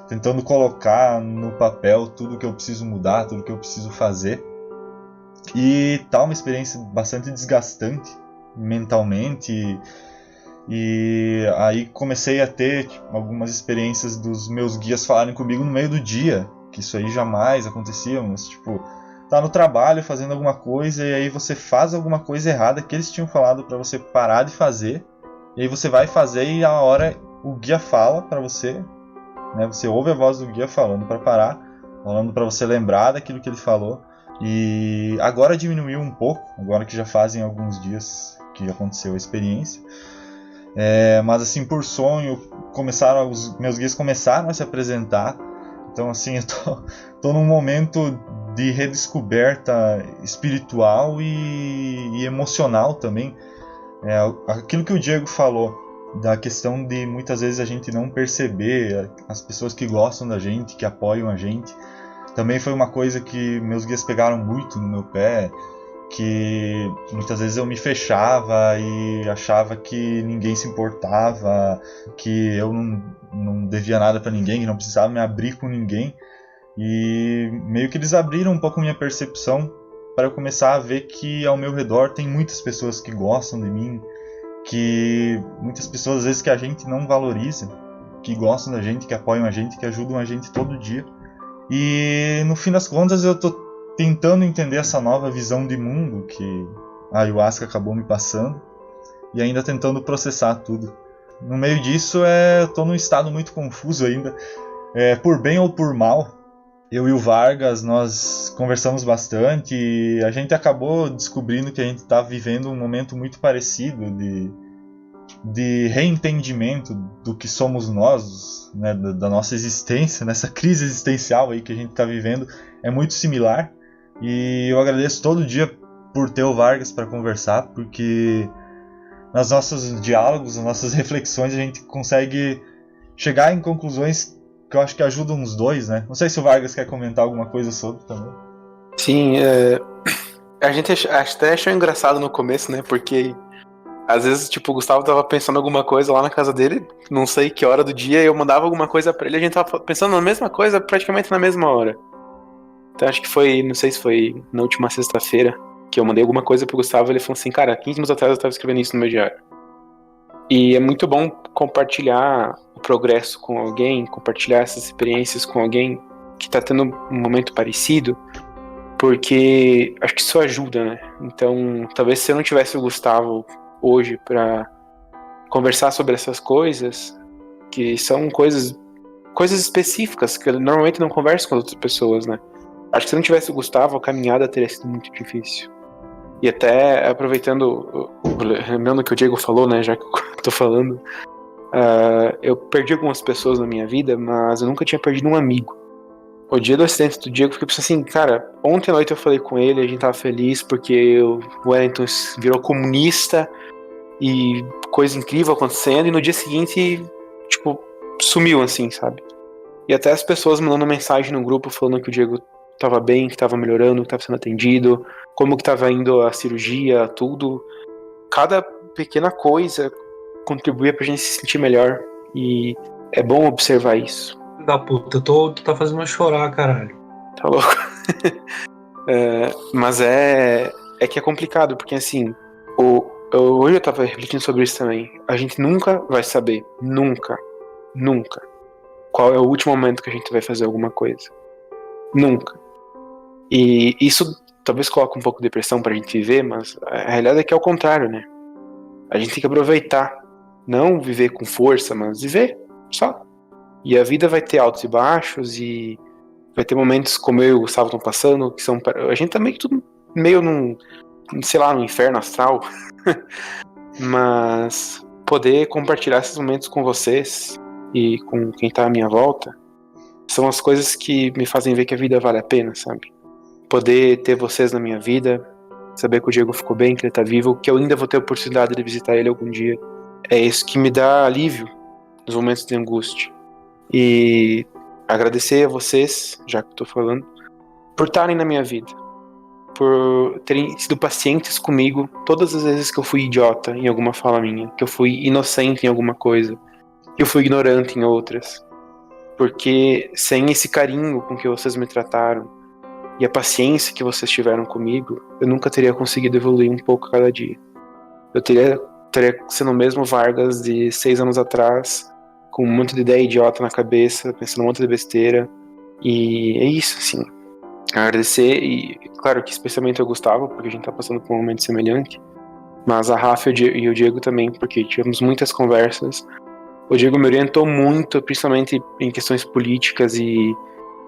tentando colocar no papel tudo que eu preciso mudar, tudo que eu preciso fazer. E tá uma experiência bastante desgastante mentalmente, e aí comecei a ter algumas experiências dos meus guias falarem comigo no meio do dia, que isso aí jamais acontecia, mas tipo, tá no trabalho fazendo alguma coisa e aí você faz alguma coisa errada que eles tinham falado pra você parar de fazer, e aí você vai fazer e a hora o guia fala pra você, né, você ouve a voz do guia falando pra parar, falando pra você lembrar daquilo que ele falou. E agora diminuiu um pouco, agora que já fazem alguns dias que aconteceu a experiência. Mas assim, por sonho, os meus guias começaram a se apresentar. Então assim, eu tô num momento de redescoberta espiritual e emocional também. Aquilo que o Diego falou, da questão de muitas vezes a gente não perceber as pessoas que gostam da gente, que apoiam a gente. Também foi uma coisa que meus guias pegaram muito no meu pé, que muitas vezes eu me fechava e achava que ninguém se importava, que eu não devia nada pra ninguém, que não precisava me abrir com ninguém. E meio que eles abriram um pouco minha percepção para eu começar a ver que ao meu redor tem muitas pessoas que gostam de mim, que muitas pessoas às vezes que a gente não valoriza, que gostam da gente, que apoiam a gente, que ajudam a gente todo dia. E no fim das contas eu tô tentando entender essa nova visão de mundo que a ayahuasca acabou me passando, e ainda tentando processar tudo. No meio disso eu tô num estado muito confuso ainda, por bem ou por mal. Eu e o Vargas, nós conversamos bastante e a gente acabou descobrindo que a gente está vivendo um momento muito parecido de reentendimento do que somos nós, né, da nossa existência, nessa crise existencial aí que a gente está vivendo, é muito similar. E eu agradeço todo dia por ter o Vargas para conversar, porque nos nossos diálogos, nas nossas reflexões, a gente consegue chegar em conclusões que eu acho que ajudam os dois, né? Não sei se o Vargas quer comentar alguma coisa sobre também. Sim, a gente até achou engraçado no começo, né? Porque Às vezes, tipo, o Gustavo tava pensando alguma coisa lá na casa dele, não sei que hora do dia, eu mandava alguma coisa pra ele, a gente tava pensando na mesma coisa praticamente na mesma hora. Então acho que foi, não sei se foi na última sexta-feira, que eu mandei alguma coisa pro Gustavo, ele falou assim, cara, 15 minutos atrás eu tava escrevendo isso no meu diário. E é muito bom compartilhar o progresso com alguém, compartilhar essas experiências com alguém que tá tendo um momento parecido, porque acho que isso ajuda, né? Então, talvez se eu não tivesse o Gustavo hoje pra conversar sobre essas coisas, que são coisas específicas, que eu normalmente não converso com as outras pessoas, né? Acho que se não tivesse o Gustavo, a caminhada teria sido muito difícil. E até aproveitando, lembrando o que o Diego falou, né, já que eu tô falando, eu perdi algumas pessoas na minha vida, mas eu nunca tinha perdido um amigo. O dia do acidente do Diego, eu fiquei pensando assim, cara, ontem à noite eu falei com ele, a gente tava feliz porque o Wellington virou comunista e coisa incrível acontecendo, e no dia seguinte, tipo, sumiu assim, sabe? E até as pessoas mandando mensagem no grupo falando que o Diego tava bem, que tava melhorando, que tava sendo atendido, como que tava indo a cirurgia, tudo. Cada pequena coisa contribuía pra gente se sentir melhor. E é bom observar isso. Da puta, tu tá fazendo eu chorar, caralho. Tá louco? Mas é que é complicado, porque assim, hoje eu tava refletindo sobre isso também. A gente nunca vai saber, nunca, qual é o último momento que a gente vai fazer alguma coisa. Nunca. E isso talvez coloque um pouco de pressão pra gente viver, mas a realidade é que é o contrário, né? A gente tem que aproveitar. Não viver com força, mas viver só. E a vida vai ter altos e baixos, e vai ter momentos como eu e o Gustavo estão passando, que são... A gente tá meio num, sei lá, num inferno astral. Mas poder compartilhar esses momentos com vocês e com quem tá à minha volta são as coisas que me fazem ver que a vida vale a pena, sabe? Poder ter vocês na minha vida, saber que o Diego ficou bem, que ele tá vivo, que eu ainda vou ter a oportunidade de visitar ele algum dia. É isso que me dá alívio nos momentos de angústia. E agradecer a vocês, já que eu tô falando, por estarem na minha vida, por terem sido pacientes comigo todas as vezes que eu fui idiota em alguma fala minha, que eu fui inocente em alguma coisa, que eu fui ignorante em outras. Porque sem esse carinho com que vocês me trataram e a paciência que vocês tiveram comigo, eu nunca teria conseguido evoluir um pouco a cada dia. Eu teria sendo o mesmo Vargas de 6 anos atrás, com um monte de ideia idiota na cabeça, pensando um monte de besteira. E é isso, assim. Agradecer, e claro que especialmente ao Gustavo, porque a gente tá passando por um momento semelhante, mas a Rafa e o Diego também, porque tivemos muitas conversas. O Diego me orientou muito, principalmente em questões políticas e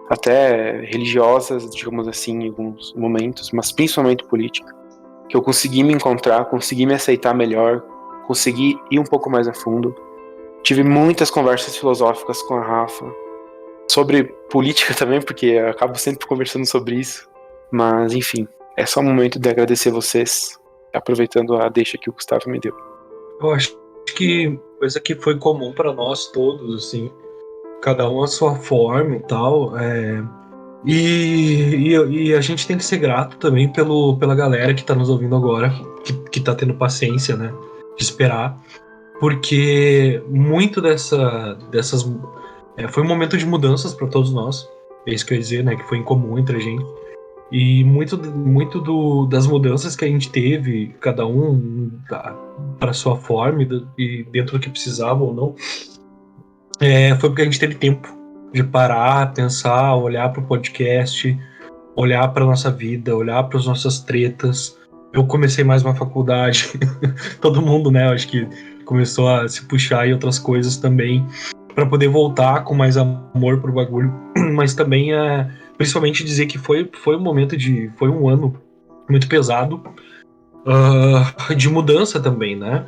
até religiosas, digamos assim, em alguns momentos, mas principalmente política, que eu consegui me encontrar, consegui me aceitar melhor, consegui ir um pouco mais a fundo. Tive muitas conversas filosóficas com a Rafa, sobre política também, porque eu acabo sempre conversando sobre isso, mas enfim, é só um momento de agradecer vocês, aproveitando a deixa que o Gustavo me deu. Eu acho que coisa que foi comum para nós todos, assim, cada um a sua forma e tal, e a gente tem que ser grato também pela galera que tá nos ouvindo agora, que tá tendo paciência, né, de esperar, porque muito dessas foi um momento de mudanças para todos nós, é isso que eu ia dizer, né, que foi incomum entre a gente, e muito das mudanças que a gente teve, cada um para sua forma e dentro do que precisava ou não, foi porque a gente teve tempo de parar, pensar, olhar para o podcast, olhar para nossa vida, olhar para as nossas tretas. Eu comecei mais uma faculdade, todo mundo, né, acho que começou a se puxar em outras coisas também, para poder voltar com mais amor pro bagulho, mas também principalmente dizer que foi um momento foi um ano muito pesado, de mudança também, né?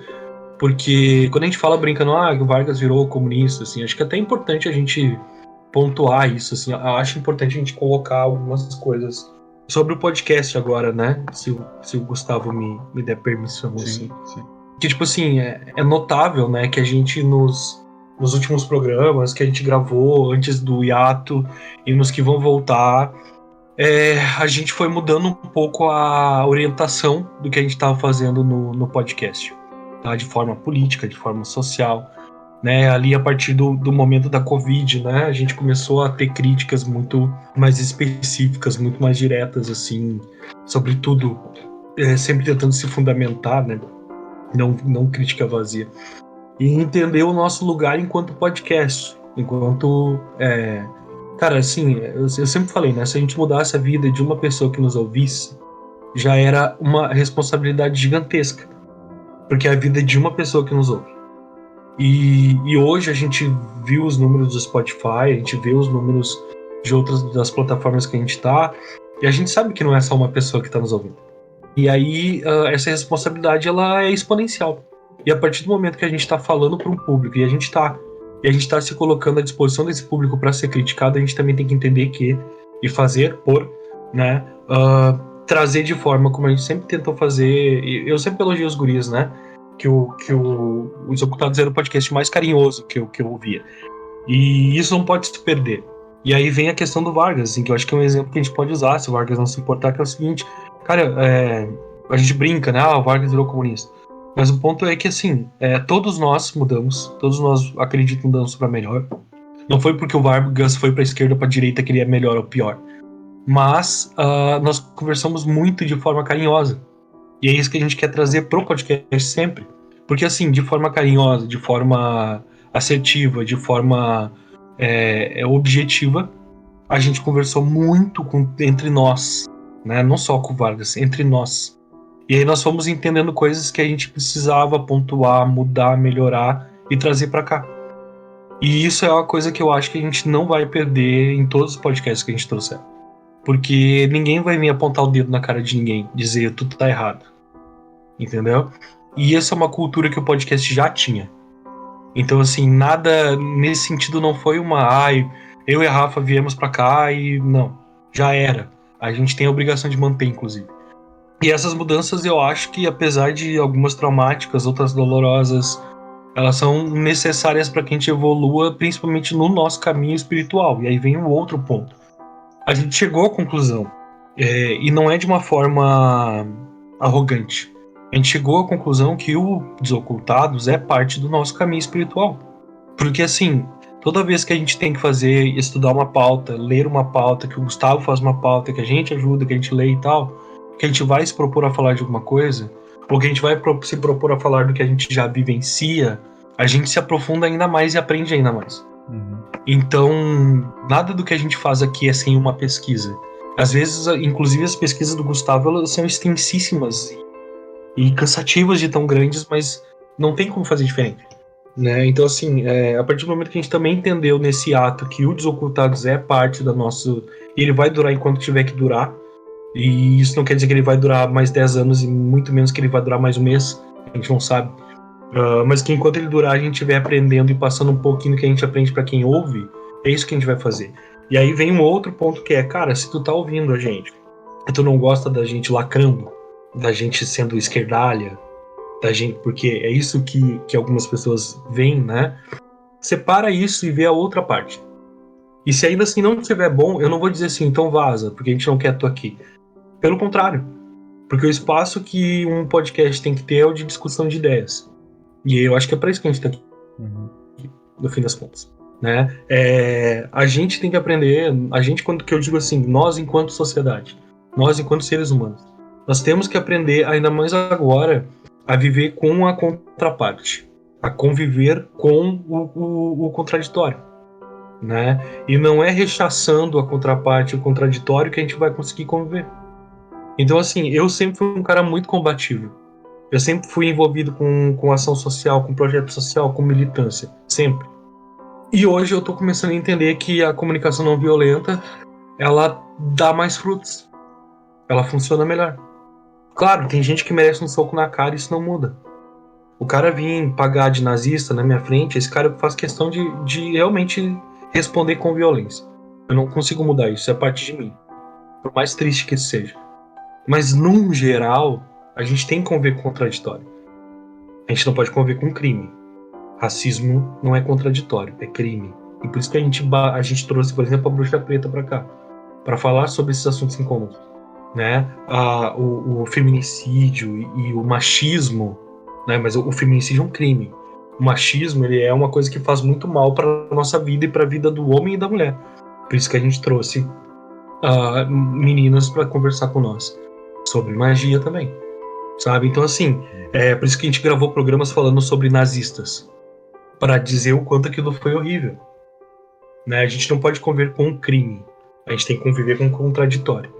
Porque quando a gente fala brincando, que o Vargas virou comunista, assim, acho que é até importante a gente pontuar isso, assim, eu acho importante a gente colocar algumas coisas sobre o podcast agora, né? Se o Gustavo me der permissão, Sim, assim. sim. Que, tipo assim, é notável, né, que a gente nos últimos programas que a gente gravou antes do hiato e nos que vão voltar, a gente foi mudando um pouco a orientação do que a gente estava fazendo no podcast. de forma política, de forma social, né? Ali a partir do momento da Covid, né? A gente começou a ter críticas muito mais específicas, muito mais diretas, assim, sobre tudo, sempre tentando se fundamentar, né? Não crítica vazia. E entender o nosso lugar enquanto podcast, enquanto... Cara, assim, eu sempre falei, né? Se a gente mudasse a vida de uma pessoa que nos ouvisse, já era uma responsabilidade gigantesca, porque é a vida de uma pessoa que nos ouve. E hoje a gente viu os números do Spotify, a gente vê os números de outras das plataformas que a gente tá, e a gente sabe que não é só uma pessoa que tá nos ouvindo. E aí essa responsabilidade ela é exponencial. E a partir do momento que a gente tá falando para um público e a gente tá se colocando à disposição desse público para ser criticado, a gente também tem que entender que e fazer por, né, trazer de forma como a gente sempre tentou fazer. Eu sempre elogio os guris, né? Que o Desocultados era o podcast mais carinhoso que eu ouvia. E isso não pode se perder. E aí vem a questão do Vargas, assim, que eu acho que é um exemplo que a gente pode usar, se o Vargas não se importar, que é o seguinte, cara, a gente brinca, né? O Vargas virou comunista. Mas o ponto é que, assim, todos nós mudamos, todos nós, acredito, mudamos para melhor. Não foi porque o Vargas foi para a esquerda ou para a direita que ele é melhor ou pior. Mas nós conversamos muito de forma carinhosa. E é isso que a gente quer trazer pro podcast sempre. Porque, assim, de forma carinhosa, de forma assertiva, de forma objetiva, a gente conversou muito entre nós, né? Não só com o Vargas, entre nós. E aí nós fomos entendendo coisas que a gente precisava pontuar, mudar, melhorar e trazer para cá. E isso é uma coisa que eu acho que a gente não vai perder em todos os podcasts que a gente trouxer. Porque ninguém vai vir apontar o dedo na cara de ninguém, dizer tudo tá errado. Entendeu? E essa é uma cultura que o podcast já tinha. Então, assim, nada nesse sentido não foi eu e a Rafa viemos pra cá e não, já era. A gente tem a obrigação de manter, inclusive. E essas mudanças eu acho que, apesar de algumas traumáticas, outras dolorosas, elas são necessárias para que a gente evolua, principalmente no nosso caminho espiritual. E aí vem o outro ponto. A gente chegou à conclusão, e não é de uma forma arrogante. A gente chegou à conclusão que o Desocultados é parte do nosso caminho espiritual. Porque, assim, toda vez que a gente tem que estudar uma pauta, ler uma pauta, que o Gustavo faz uma pauta, que a gente ajuda, que a gente lê e tal, que a gente vai se propor a falar de alguma coisa, ou que a gente vai se propor a falar do que a gente já vivencia, a gente se aprofunda ainda mais e aprende ainda mais. Uhum. Então, nada do que a gente faz aqui é sem uma pesquisa. Às vezes, inclusive, as pesquisas do Gustavo elas são extensíssimas e cansativas de tão grandes, mas não tem como fazer diferente. Né? Então, assim, a partir do momento que a gente também entendeu nesse ato que o Desocultados é parte da nossa... E ele vai durar enquanto tiver que durar. E isso não quer dizer que ele vai durar mais 10 anos e muito menos que ele vai durar mais um mês. A gente não sabe. Mas que enquanto ele durar, a gente estiver aprendendo e passando um pouquinho do que a gente aprende para quem ouve, é isso que a gente vai fazer. E aí vem um outro ponto que é, cara, se tu tá ouvindo a gente e tu não gosta da gente lacrando, da gente sendo esquerdalha, da gente, porque é isso que algumas pessoas veem, né? Separa isso e vê a outra parte. E se ainda assim não estiver bom, eu não vou dizer assim, então vaza, porque a gente não quer tu aqui. Pelo contrário. Porque o espaço que um podcast tem que ter é o de discussão de ideias. E eu acho que é para isso que a gente tá aqui, no fim das contas. Né? A gente tem que aprender, que eu digo assim, nós enquanto sociedade, nós enquanto seres humanos, nós temos que aprender, ainda mais agora, a viver com a contraparte, a conviver com o contraditório. Né? E não é rechaçando a contraparte, o contraditório, que a gente vai conseguir conviver. Então, assim, eu sempre fui um cara muito combativo. Eu sempre fui envolvido com ação social, com projeto social, com militância. Sempre. E hoje eu tô começando a entender que a comunicação não violenta, ela dá mais frutos. Ela funciona melhor. Claro, tem gente que merece um soco na cara e isso não muda. O cara vir pagar de nazista na minha frente, esse cara faz questão de realmente responder com violência. Eu não consigo mudar isso, é parte de mim. Por mais triste que isso seja. Mas, num geral, a gente tem que conviver com contraditório. A gente não pode conviver com crime. Racismo não é contraditório, é crime. E por isso que a gente trouxe, por exemplo, a Bruxa Preta pra cá. Pra falar sobre esses assuntos incomuns. Né? O feminicídio e o machismo, né? Mas o feminicídio é um crime. O machismo, ele é uma coisa que faz muito mal para nossa vida e para a vida do homem e da mulher. Por isso que a gente trouxe meninas para conversar com nós sobre magia também, sabe? Então, assim, por isso que a gente gravou programas falando sobre nazistas, para dizer o quanto aquilo foi horrível, né? A gente não pode conviver com um crime, a gente tem que conviver com um contraditório.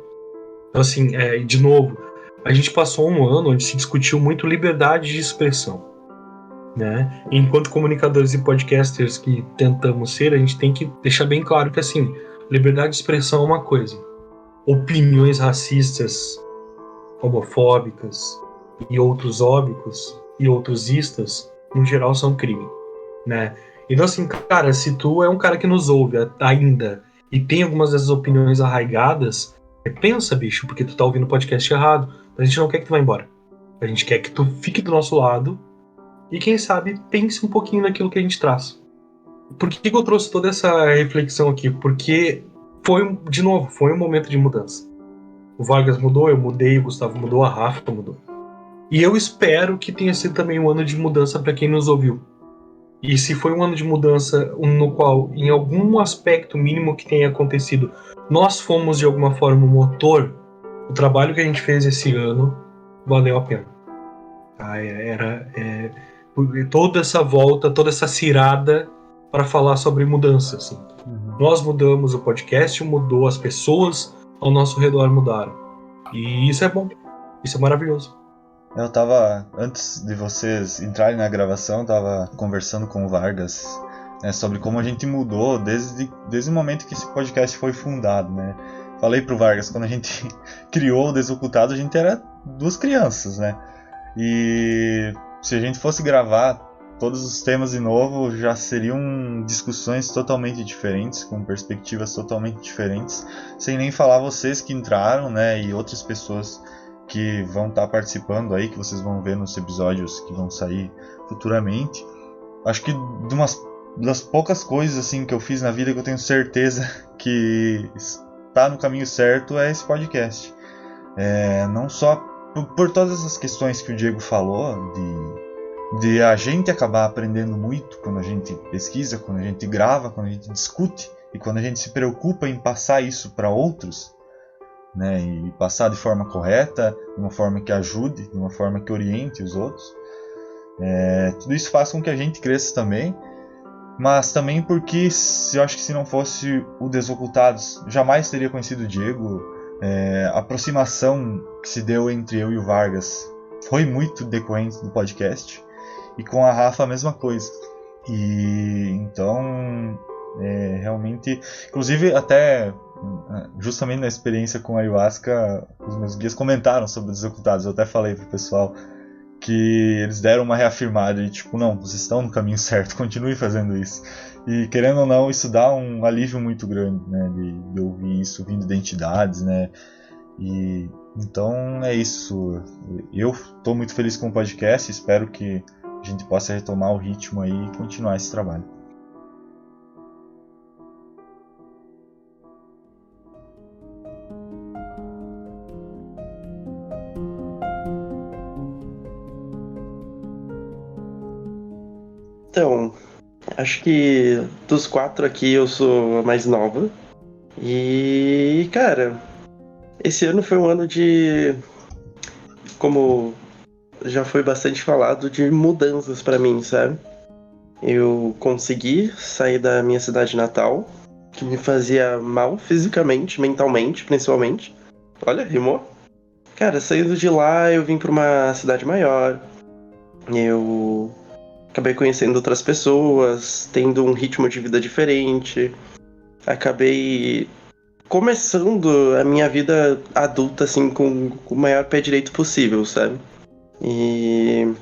Então, assim, de novo, a gente passou um ano onde se discutiu muito liberdade de expressão, né? Enquanto comunicadores e podcasters que tentamos ser, a gente tem que deixar bem claro que, assim, liberdade de expressão é uma coisa, opiniões racistas, homofóbicas e outros óbicos e outros istas, no geral, são crime, né? Então, assim, cara, se tu é um cara que nos ouve ainda e tem algumas dessas opiniões arraigadas, pensa, bicho, porque tu tá ouvindo o podcast errado. A gente não quer que tu vá embora. A gente quer que tu fique do nosso lado e, quem sabe, pense um pouquinho naquilo que a gente traz. Por que eu trouxe toda essa reflexão aqui? Porque foi um momento de mudança. O Vargas mudou, eu mudei, o Gustavo mudou, a Rafa mudou. E eu espero que tenha sido também um ano de mudança para quem nos ouviu. E se foi um ano de mudança no qual, em algum aspecto mínimo que tenha acontecido, nós fomos de alguma forma o motor, o trabalho que a gente fez esse ano valeu a pena. Toda essa volta, toda essa cirada para falar sobre mudança, assim. Nós mudamos, o podcast mudou, as pessoas ao nosso redor mudaram. E isso é bom, isso é maravilhoso. Eu tava, antes de vocês entrarem na gravação, tava conversando com o Vargas, né, sobre como a gente mudou desde o momento que esse podcast foi fundado, né? Falei pro Vargas, quando a gente criou o Desocultado, a gente era 2 crianças, né? E se a gente fosse gravar todos os temas de novo, já seriam discussões totalmente diferentes, com perspectivas totalmente diferentes, sem nem falar vocês que entraram, né, e outras pessoas que vão estar participando aí, que vocês vão ver nos episódios que vão sair futuramente. Acho que das poucas coisas assim que eu fiz na vida que eu tenho certeza que está no caminho certo é esse podcast. Não só por todas as questões que o Diego falou, de a gente acabar aprendendo muito quando a gente pesquisa, quando a gente grava, quando a gente discute e quando a gente se preocupa em passar isso para outros, né, e passar de forma correta, de uma forma que ajude, de uma forma que oriente os outros. Tudo isso faz com que a gente cresça também, mas também porque eu acho que se não fosse o Desocultados, jamais teria conhecido o Diego. A aproximação que se deu entre eu e o Vargas foi muito decorrente do podcast, e com a Rafa a mesma coisa. E então, realmente, inclusive até justamente na experiência com a Ayahuasca, os meus guias comentaram sobre os Desocultados. Eu até falei pro pessoal que eles deram uma reafirmada e tipo, não, vocês estão no caminho certo, continue fazendo isso. E querendo ou não, isso dá um alívio muito grande, né, de ouvir isso vindo de entidades, né. E então é isso. Eu estou muito feliz com o podcast, espero que a gente possa retomar o ritmo aí e continuar esse trabalho. Então, acho que dos 4 aqui eu sou a mais nova. E, cara, esse ano foi um ano de, como já foi bastante falado, de mudanças pra mim, sabe? Eu consegui sair da minha cidade natal, que me fazia mal fisicamente, mentalmente, principalmente. Olha, rimou. Cara, saindo de lá, eu vim pra uma cidade maior. Eu acabei conhecendo outras pessoas, tendo um ritmo de vida diferente. Acabei começando a minha vida adulta, assim, com o maior pé direito possível, sabe? E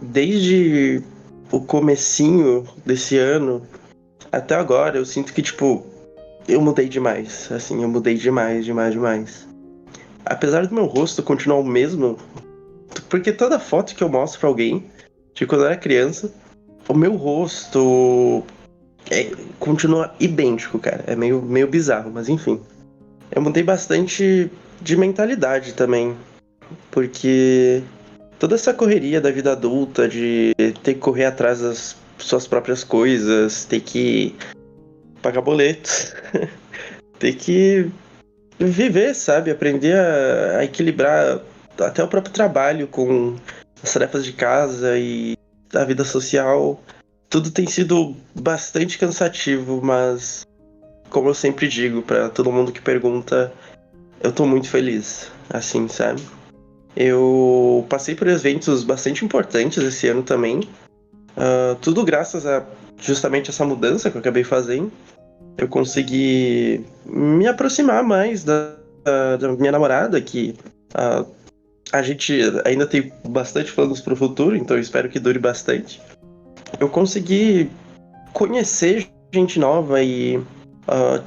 desde o comecinho desse ano até agora, eu sinto que, tipo, eu mudei demais. Assim, eu mudei demais. Apesar do meu rosto continuar o mesmo, porque toda foto que eu mostro pra alguém de quando eu era criança, o meu rosto continua idêntico, cara. É meio bizarro, mas enfim. Eu mudei bastante de mentalidade também, porque toda essa correria da vida adulta, de ter que correr atrás das suas próprias coisas, ter que pagar boletos, ter que viver, sabe? Aprender a equilibrar até o próprio trabalho com as tarefas de casa e a vida social. Tudo tem sido bastante cansativo, mas como eu sempre digo pra todo mundo que pergunta, eu tô muito feliz, assim, sabe? Eu passei por eventos bastante importantes esse ano também. Tudo graças a justamente essa mudança que eu acabei fazendo. Eu consegui me aproximar mais da minha namorada, que a gente ainda tem bastante planos pro futuro, então eu espero que dure bastante. Eu consegui conhecer gente nova e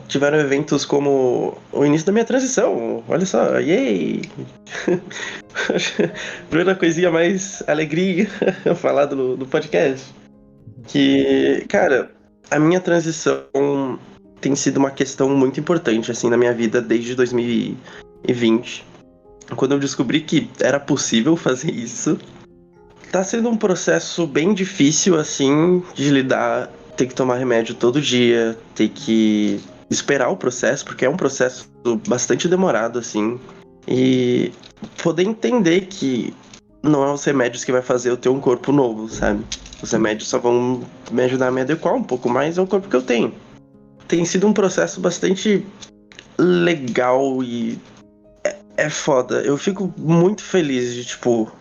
tiveram eventos como o início da minha transição. Olha só, yay! Primeira coisinha mais alegria falar do podcast. Que, cara, a minha transição tem sido uma questão muito importante, assim, na minha vida desde 2020. Quando eu descobri que era possível fazer isso, tá sendo um processo bem difícil, assim, de lidar. Ter que tomar remédio todo dia, ter que esperar o processo, porque é um processo bastante demorado, assim. E poder entender que não é os remédios que vai fazer eu ter um corpo novo, sabe? Os remédios só vão me ajudar a me adequar um pouco mais ao corpo que eu tenho. Tem sido um processo bastante legal e é foda. Eu fico muito feliz de, tipo,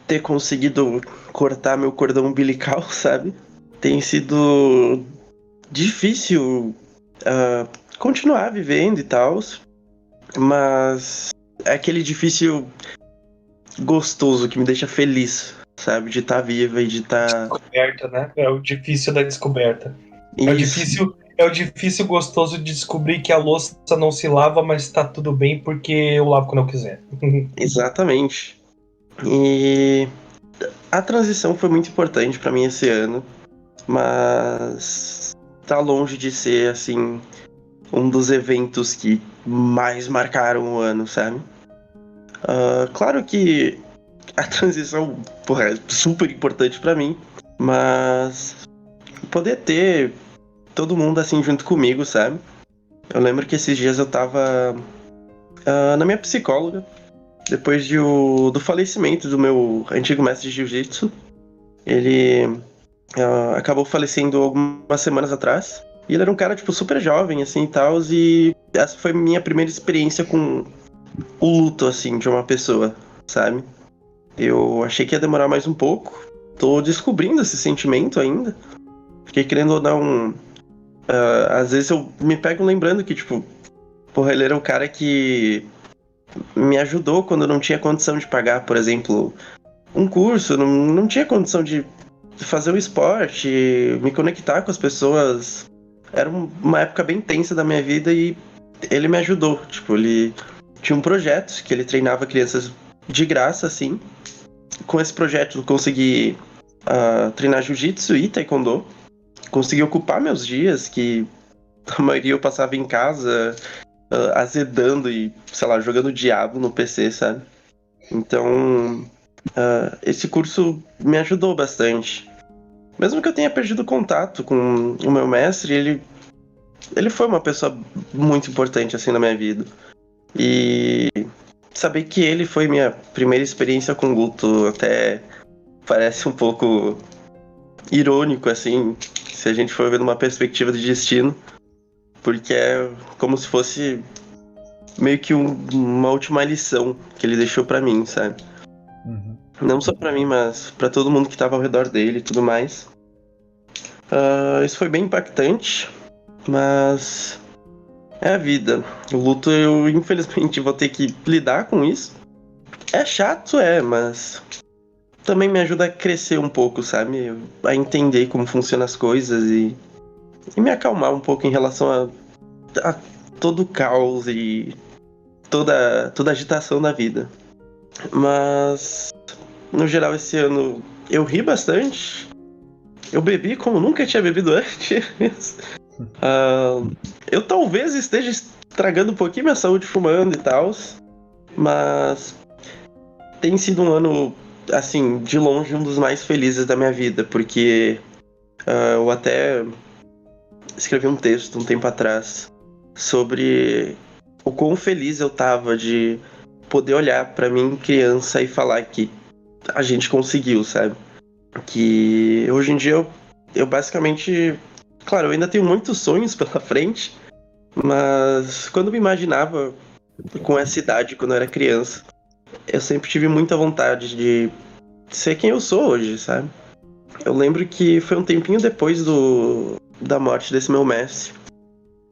ter conseguido cortar meu cordão umbilical, sabe? Tem sido difícil continuar vivendo e tal, mas é aquele difícil gostoso que me deixa feliz, sabe? De estar viva e de estar... Descoberta, né? É o difícil da descoberta. Isso. É o difícil gostoso de descobrir que a louça não se lava, mas tá tudo bem porque eu lavo quando eu quiser. Exatamente. E a transição foi muito importante pra mim esse ano, mas tá longe de ser, assim, um dos eventos que mais marcaram o ano, sabe? Claro que a transição, porra, é super importante pra mim, mas poder ter todo mundo assim junto comigo, sabe? Eu lembro que esses dias eu tava na minha psicóloga, depois do falecimento do meu antigo mestre de jiu-jitsu. Ele acabou falecendo algumas semanas atrás. E ele era um cara, tipo, super jovem, assim, e tal. E essa foi minha primeira experiência com o luto, assim, de uma pessoa, sabe? Eu achei que ia demorar mais um pouco. Tô descobrindo esse sentimento ainda. Fiquei querendo ou não... às vezes eu me pego lembrando que, tipo... Porra, ele era um cara que me ajudou quando eu não tinha condição de pagar, por exemplo, um curso. Não tinha condição de fazer um esporte, me conectar com as pessoas. Era uma época bem tensa da minha vida e ele me ajudou. Tipo, ele tinha um projeto que ele treinava crianças de graça, assim. Com esse projeto eu consegui treinar jiu-jitsu e taekwondo. Consegui ocupar meus dias, que a maioria eu passava em casa, azedando e, sei lá, jogando diabo no PC, sabe? Então, esse curso me ajudou bastante. Mesmo que eu tenha perdido contato com o meu mestre, ele foi uma pessoa muito importante, assim, na minha vida. E saber que ele foi minha primeira experiência com luto até parece um pouco irônico, assim, se a gente for ver numa perspectiva de destino. Porque é como se fosse meio que uma última lição que ele deixou pra mim, sabe? Uhum. Não só pra mim, mas pra todo mundo que tava ao redor dele e tudo mais. Isso foi bem impactante, mas é a vida. O luto, eu infelizmente vou ter que lidar com isso. É chato, mas também me ajuda a crescer um pouco, sabe? A entender como funcionam as coisas e me acalmar um pouco em relação a todo o caos e toda a agitação da vida. Mas, no geral, esse ano eu ri bastante. Eu bebi como nunca tinha bebido antes. Eu talvez esteja estragando um pouquinho minha saúde fumando e tal. Mas tem sido um ano assim, de longe, um dos mais felizes da minha vida, porque eu até escrevi um texto um tempo atrás sobre o quão feliz eu tava de poder olhar pra mim, criança, e falar que a gente conseguiu, sabe? Que hoje em dia eu basicamente... Claro, eu ainda tenho muitos sonhos pela frente, mas quando eu me imaginava com essa idade, quando eu era criança, eu sempre tive muita vontade de ser quem eu sou hoje, sabe? Eu lembro que foi um tempinho depois da morte desse meu mestre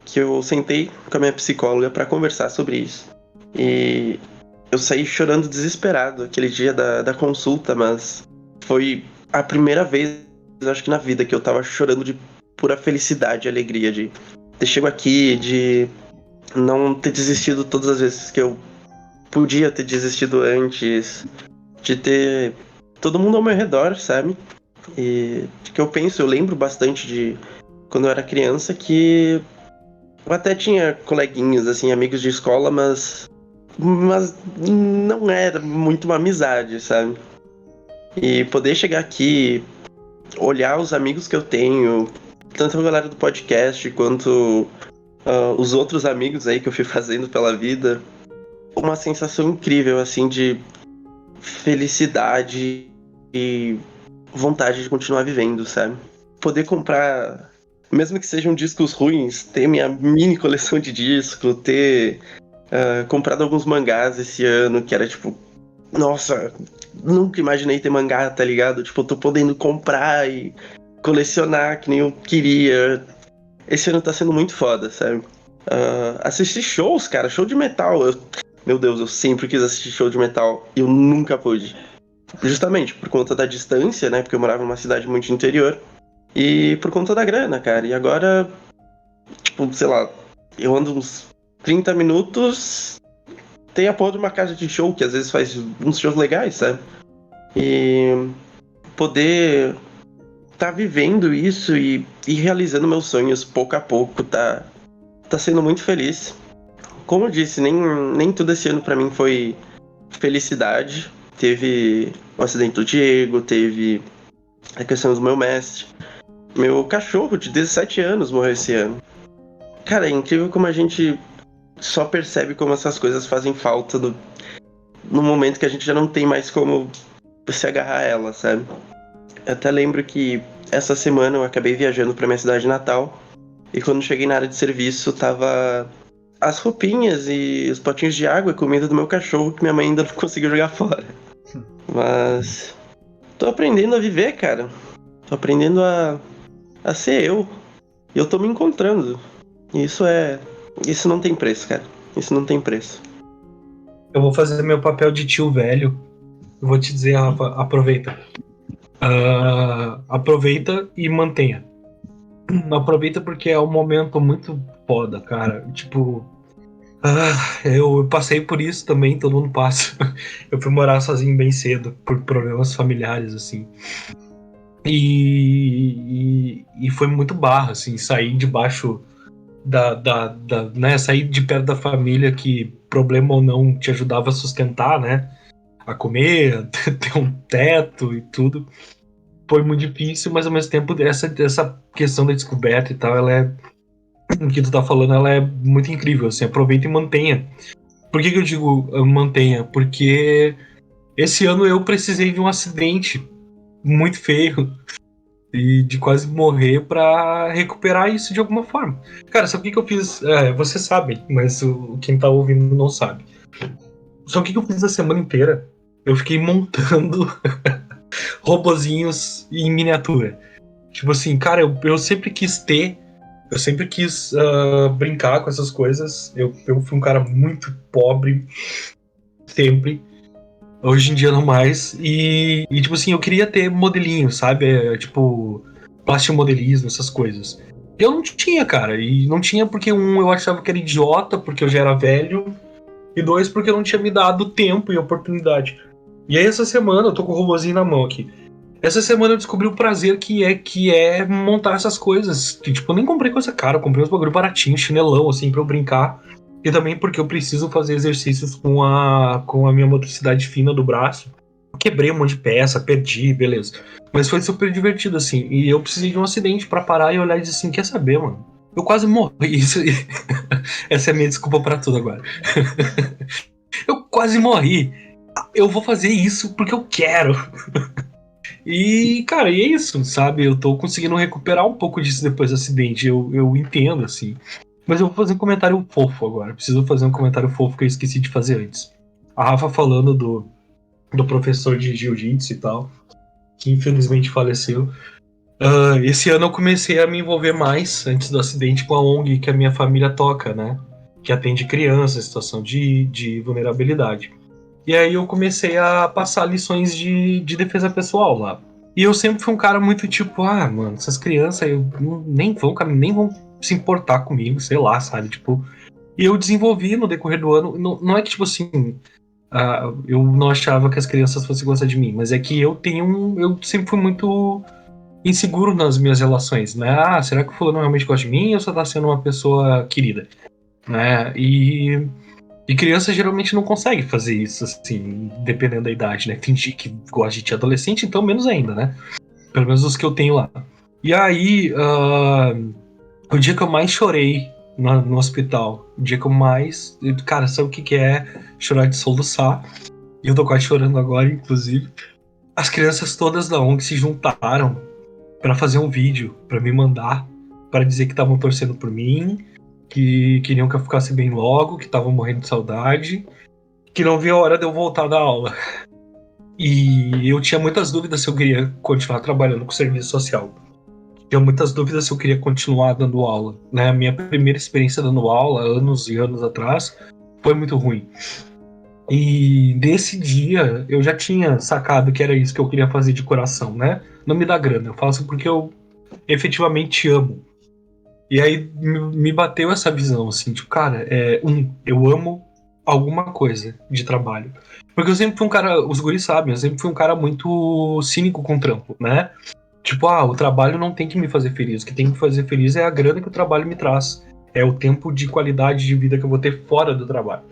que eu sentei com a minha psicóloga pra conversar sobre isso. E eu saí chorando desesperado aquele dia da consulta, mas foi a primeira vez, eu acho que na vida, que eu tava chorando de pura felicidade e alegria de ter chegado aqui, de não ter desistido todas as vezes que eu podia ter desistido antes, de ter todo mundo ao meu redor, sabe? E que eu lembro bastante de quando eu era criança, que eu até tinha coleguinhas, assim, amigos de escola, mas não era muito uma amizade, sabe? E poder chegar aqui, olhar os amigos que eu tenho, tanto a galera do podcast quanto os outros amigos aí que eu fui fazendo pela vida, uma sensação incrível, assim, de felicidade e vontade de continuar vivendo, sabe? Poder comprar, mesmo que sejam discos ruins, ter minha mini coleção de discos, ter comprado alguns mangás esse ano, que era tipo, nossa, nunca imaginei ter mangá, tá ligado? Tipo, eu tô podendo comprar e colecionar que nem eu queria. Esse ano tá sendo muito foda, sabe? Assistir shows, cara, show de metal. Meu Deus, eu sempre quis assistir show de metal e eu nunca pude. Justamente por conta da distância, né? Porque eu morava numa cidade muito interior. E por conta da grana, cara. E agora, tipo, sei lá, eu ando uns 30 minutos, tem a porra de uma casa de show que às vezes faz uns shows legais, sabe? E poder tá vivendo isso e realizando meus sonhos pouco a pouco tá sendo muito feliz. Como eu disse, nem tudo esse ano pra mim foi felicidade. Teve o acidente do Diego, teve a questão do meu mestre. Meu cachorro de 17 anos morreu esse ano. Cara, é incrível como a gente só percebe como essas coisas fazem falta no momento que a gente já não tem mais como se agarrar a ela, sabe? Eu até lembro que essa semana eu acabei viajando pra minha cidade natal, e quando cheguei na área de serviço tava as roupinhas e os potinhos de água e comida do meu cachorro que minha mãe ainda não conseguiu jogar fora. Mas tô aprendendo a viver, cara. Tô aprendendo a ser eu. E eu tô me encontrando. E isso não tem preço, cara. Isso não tem preço. Eu vou fazer meu papel de tio velho. Eu vou te dizer, Rafa, aproveita. Aproveita e mantenha. Aproveita porque é um momento muito foda, cara. Tipo, eu passei por isso também, todo mundo passa. Eu fui morar sozinho bem cedo, por problemas familiares, assim. E foi muito barra, assim, sair debaixo né, sair de perto da família que, problema ou não, te ajudava a sustentar, né? A comer, ter um teto e tudo. Foi muito difícil, mas ao mesmo tempo essa questão da descoberta e tal, ela é, o que tu tá falando, ela é muito incrível, assim, aproveita e mantenha. Por que eu digo mantenha? Porque esse ano eu precisei de um acidente muito feio e de quase morrer pra recuperar isso de alguma forma. Cara, sabe o que eu fiz? Você sabe, mas quem tá ouvindo não sabe. Sabe o que eu fiz a semana inteira? Eu fiquei montando robozinhos em miniatura. Tipo assim, cara, eu sempre quis ter, eu sempre quis brincar com essas coisas. Eu fui um cara muito pobre, sempre. Hoje em dia não mais. E tipo assim, eu queria ter modelinho, sabe? Tipo, plastimodelismo, essas coisas. Eu não tinha, cara. E não tinha porque, eu achava que era idiota, porque eu já era velho. E 2, porque eu não tinha me dado tempo e oportunidade. E aí essa semana, eu tô com o robozinho na mão aqui. Essa semana eu descobri o prazer que é montar essas coisas. Que, tipo, eu nem comprei coisa cara, eu comprei uns bagulho baratinho, chinelão, assim, pra eu brincar. E também porque eu preciso fazer exercícios com a minha motricidade fina do braço. quebrei um monte de peça, perdi, beleza. Mas foi super divertido, assim. E eu precisei de um acidente pra parar e olhar e dizer assim, quer saber, mano? Eu quase morri. Essa é a minha desculpa pra tudo agora. Eu quase morri. Eu vou fazer isso porque eu quero. E, cara, e é isso, sabe? Eu tô conseguindo recuperar um pouco disso depois do acidente. Eu entendo, assim. Mas eu vou fazer um comentário fofo agora. Preciso fazer um comentário fofo que eu esqueci de fazer antes. A Rafa falando do professor de jiu-jitsu e tal, que infelizmente faleceu. Esse ano eu comecei a me envolver mais, antes do acidente, com a ONG que a minha família toca, né? Que atende crianças em situação de vulnerabilidade. E aí eu comecei a passar lições de defesa pessoal lá. E eu sempre fui um cara muito tipo, mano, essas crianças nem vão se importar comigo, sei lá, sabe? Tipo, e eu desenvolvi no decorrer do ano. Não é que, tipo assim, eu não achava que as crianças fossem gostar de mim, mas é que eu sempre fui muito inseguro nas minhas relações, né? Será que o fulano realmente gosta de mim ou só tá sendo uma pessoa querida? Né? E criança geralmente não consegue fazer isso, assim, dependendo da idade, né? Tem gente que gosta de adolescente, então menos ainda, né? Pelo menos os que eu tenho lá. E aí, o dia que eu mais chorei no hospital, o dia que eu mais... Cara, sabe o que é chorar de soluçar? E eu tô quase chorando agora, inclusive. As crianças todas da ONG se juntaram pra fazer um vídeo, pra me mandar, pra dizer que estavam torcendo por mim, que queriam que eu ficasse bem logo, que estavam morrendo de saudade, que não via a hora de eu voltar da aula. E eu tinha muitas dúvidas se eu queria continuar trabalhando com serviço social. Tinha muitas dúvidas se eu queria continuar dando aula. Né? A minha primeira experiência dando aula, anos e anos atrás, foi muito ruim. E nesse dia eu já tinha sacado que era isso que eu queria fazer de coração, né? Não me dá grana, eu faço porque eu efetivamente amo. E aí me bateu essa visão, assim, tipo, cara, eu amo alguma coisa de trabalho. Porque eu sempre fui um cara, os guris sabem, eu sempre fui um cara muito cínico com o trampo, né? Tipo, o trabalho não tem que me fazer feliz, o que tem que me fazer feliz é a grana que o trabalho me traz. É o tempo de qualidade de vida que eu vou ter fora do trabalho.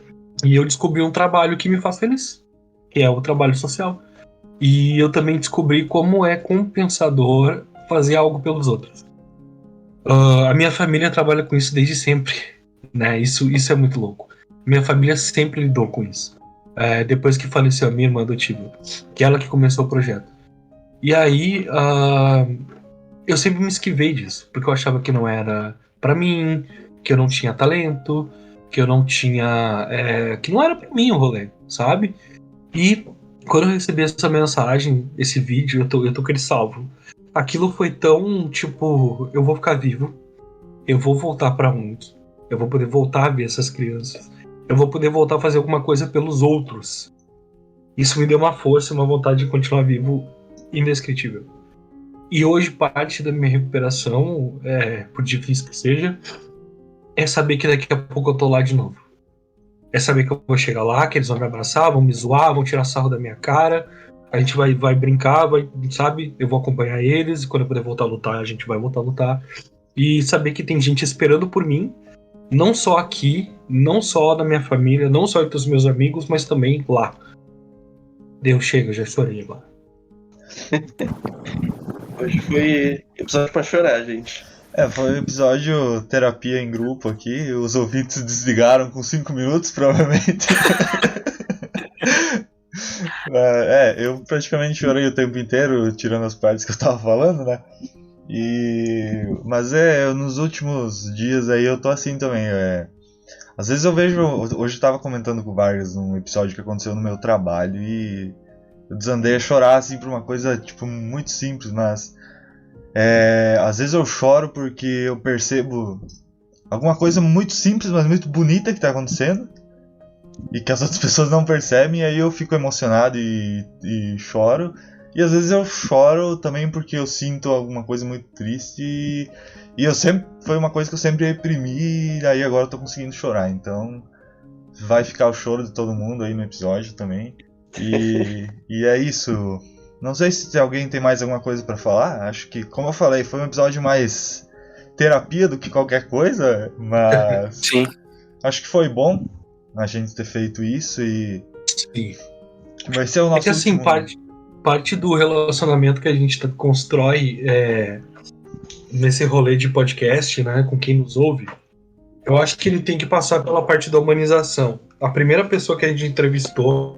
E eu descobri um trabalho que me faz feliz, que é o trabalho social. E eu também descobri como é compensador fazer algo pelos outros. A minha família trabalha com isso desde sempre, né? Isso é muito louco. Minha família sempre lidou com isso. Depois que faleceu a minha irmã adotiva, que é ela que começou o projeto. E aí, eu sempre me esquivei disso, porque eu achava que não era pra mim, que eu não tinha talento, que eu não tinha... que não era pra mim o rolê, sabe? E quando eu recebi essa mensagem, esse vídeo, eu tô com ele salvo. Aquilo foi tão, tipo, eu vou ficar vivo, eu vou voltar pra ONG, eu vou poder voltar a ver essas crianças, eu vou poder voltar a fazer alguma coisa pelos outros. Isso me deu uma força, uma vontade de continuar vivo indescritível. E hoje parte da minha recuperação, por difícil que seja, é saber que daqui a pouco eu tô lá de novo. É saber que eu vou chegar lá, que eles vão me abraçar, vão me zoar, vão tirar sarro da minha cara, a gente vai brincar, sabe? Eu vou acompanhar eles, e quando eu puder voltar a lutar, a gente vai voltar a lutar. E saber que tem gente esperando por mim, não só aqui, não só da minha família, não só entre os meus amigos, mas também lá. Deus, chega, já chorei agora. Hoje foi episódio pra chorar, gente. Foi um episódio terapia em grupo aqui. Os ouvintes desligaram com 5 minutos, provavelmente. Eu praticamente chorei o tempo inteiro, tirando as partes que eu tava falando, né? Mas nos últimos dias aí eu tô assim também. Às vezes eu vejo. Hoje eu tava comentando com o Vargas num episódio que aconteceu no meu trabalho e eu desandei a chorar assim por uma coisa tipo muito simples, mas às vezes eu choro porque eu percebo alguma coisa muito simples, mas muito bonita que tá acontecendo e que as outras pessoas não percebem, e aí eu fico emocionado e choro. E às vezes eu choro também porque eu sinto alguma coisa muito triste e foi uma coisa que eu sempre reprimi, e aí agora eu tô conseguindo chorar. Então vai ficar o choro de todo mundo aí no episódio também. E é isso. Não sei se alguém tem mais alguma coisa pra falar. Acho que, como eu falei, foi um episódio mais terapia do que qualquer coisa, mas Sim. Acho que foi bom a gente ter feito isso Sim. Vai ser o nosso É que assim, último... parte do relacionamento que a gente constrói nesse rolê de podcast, né, com quem nos ouve, eu acho que ele tem que passar pela parte da humanização. A primeira pessoa que a gente entrevistou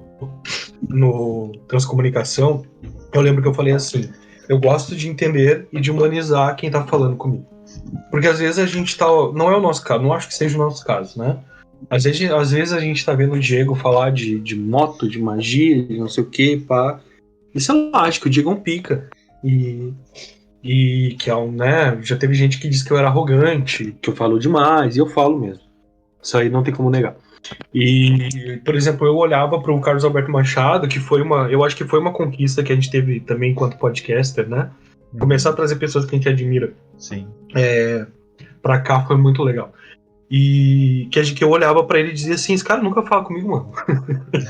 no Transcomunicação, eu lembro que eu falei assim: eu gosto de entender e de humanizar quem tá falando comigo. Porque às vezes a gente tá. Não é o nosso caso, não acho que seja o nosso caso, né? Às vezes a gente tá vendo o Diego falar de moto, de magia, de não sei o que, pá. E sei lá, acho que o Diego é um pica. E que é um, né? Já teve gente que disse que eu era arrogante, que eu falo demais, e eu falo mesmo. Isso aí não tem como negar. E, por exemplo, eu olhava para o Carlos Alberto Machado, que foi eu acho que foi uma conquista que a gente teve também enquanto podcaster, né? Começar a trazer pessoas que a gente admira. Sim. Pra cá foi muito legal. E que eu olhava pra ele e dizia assim: esse cara nunca fala comigo, mano.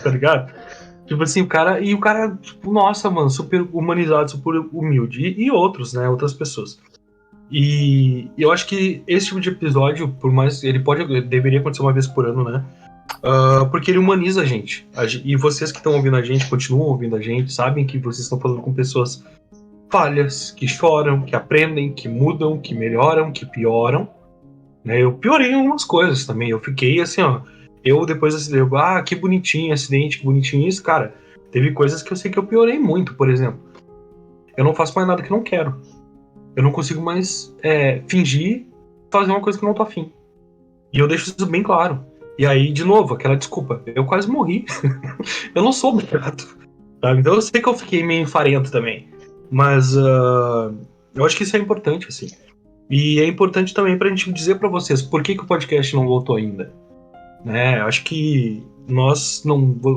Tá ligado? Tipo assim, o cara, tipo, nossa, mano, super humanizado, super humilde. E outros, né? Outras pessoas. E eu acho que esse tipo de episódio, por mais. Deveria acontecer uma vez por ano, né? Porque ele humaniza a gente. E vocês que estão ouvindo a gente, continuam ouvindo a gente, sabem que vocês estão falando com pessoas falhas, que choram, que aprendem, que mudam, que melhoram, que pioram. Né? Eu piorei em algumas coisas também. Eu fiquei assim, ó. Eu depois acidente, que bonitinho acidente, que bonitinho isso, cara. Teve coisas que eu sei que eu piorei muito, por exemplo. Eu não faço mais nada que não quero. Eu não consigo mais fingir fazer uma coisa que eu não tô afim. E eu deixo isso bem claro. E aí, de novo, aquela desculpa. Eu quase morri. Eu não sou obrigado. Sabe? Então eu sei que eu fiquei meio enfarento também. Mas eu acho que isso é importante, assim. E é importante também pra gente dizer pra vocês por que o podcast não voltou ainda. Né? Acho que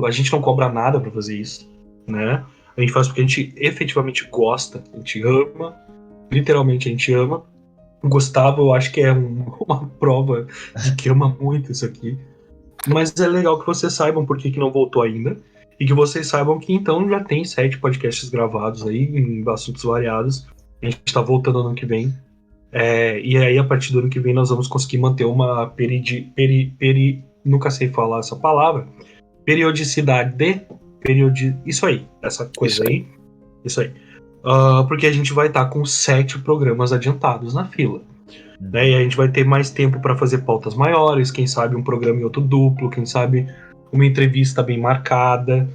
a gente não cobra nada pra fazer isso. Né? A gente faz porque a gente efetivamente gosta, a gente ama. Literalmente a gente ama. O Gustavo, eu acho que é uma prova de que ama muito isso aqui. Mas é legal que vocês saibam por que não voltou ainda. E que vocês saibam que então já tem 7 podcasts gravados aí, em assuntos variados. A gente tá voltando ano que vem. E aí, a partir do ano que vem, nós vamos conseguir manter uma nunca sei falar essa palavra. Periodicidade. Isso aí, essa coisa aí. Isso aí. Porque a gente vai estar com 7 programas adiantados na fila. Né? E a gente vai ter mais tempo para fazer pautas maiores, quem sabe um programa em outro duplo, quem sabe uma entrevista bem marcada,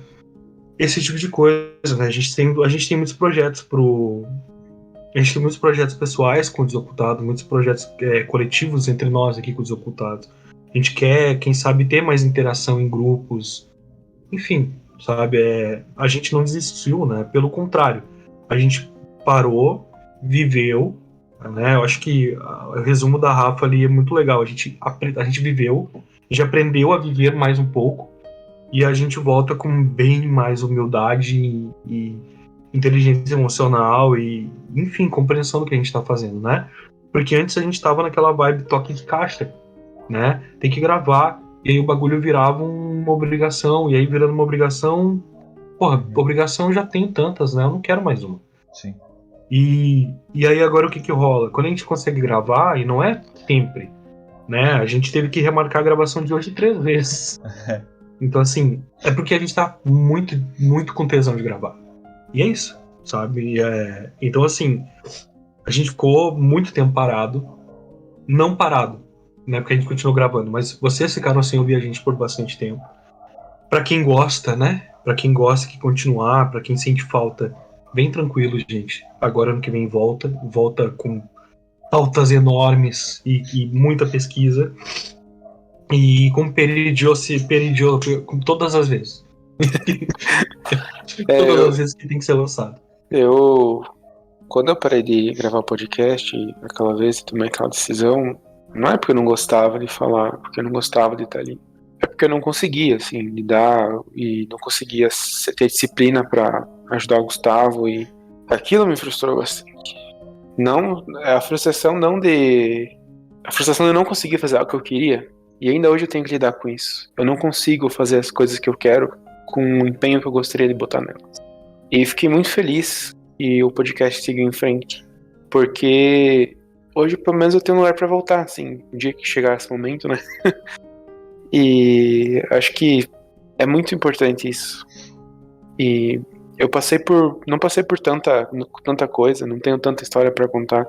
esse tipo de coisa. Né? A gente tem muitos projetos a gente tem muitos projetos pessoais com o Desocultado, muitos projetos coletivos entre nós aqui com o Desocultado. A gente quer, quem sabe, ter mais interação em grupos. Enfim, sabe? A gente não desistiu, né? Pelo contrário, a gente parou, viveu, né? Eu acho que o resumo da Rafa ali é muito legal. A gente viveu, a gente aprendeu a viver mais um pouco e a gente volta com bem mais humildade e inteligência emocional e, enfim, compreensão do que a gente tá fazendo, né? Porque antes a gente tava naquela vibe toque de caixa, né? Tem que gravar, e aí o bagulho virava uma obrigação, e aí virando uma obrigação, obrigação já tem tantas, né? Eu não quero mais uma. Sim. E aí agora o que rola? Quando a gente consegue gravar, e não é sempre, né? A gente teve que remarcar a gravação de hoje 3 vezes. Então, assim, é porque a gente tá muito, muito com tesão de gravar. E é isso, sabe? Então, assim, a gente ficou muito tempo parado. Não parado, né? Porque a gente continuou gravando. Mas vocês ficaram sem ouvir a gente por bastante tempo. Pra quem gosta, né? Pra quem gosta que continuar, pra quem sente falta, bem tranquilo, gente. Agora ano que vem volta com pautas enormes e muita pesquisa. E com com todas as vezes. Todas as vezes que tem que ser lançado. Quando eu parei de gravar o podcast, aquela vez eu tomei aquela decisão, não é porque eu não gostava de falar, porque eu não gostava de estar ali. É porque eu não conseguia, assim, lidar e não conseguia ter disciplina pra ajudar o Gustavo e aquilo me frustrou bastante. A frustração de eu não conseguir fazer algo que eu queria, e ainda hoje eu tenho que lidar com isso. Eu não consigo fazer as coisas que eu quero com o empenho que eu gostaria de botar nelas. E fiquei muito feliz e o podcast seguiu em frente, porque hoje pelo menos eu tenho um lugar pra voltar, assim, o dia que chegar esse momento, né? E acho que é muito importante isso. E eu não passei por tanta coisa, não tenho tanta história pra contar.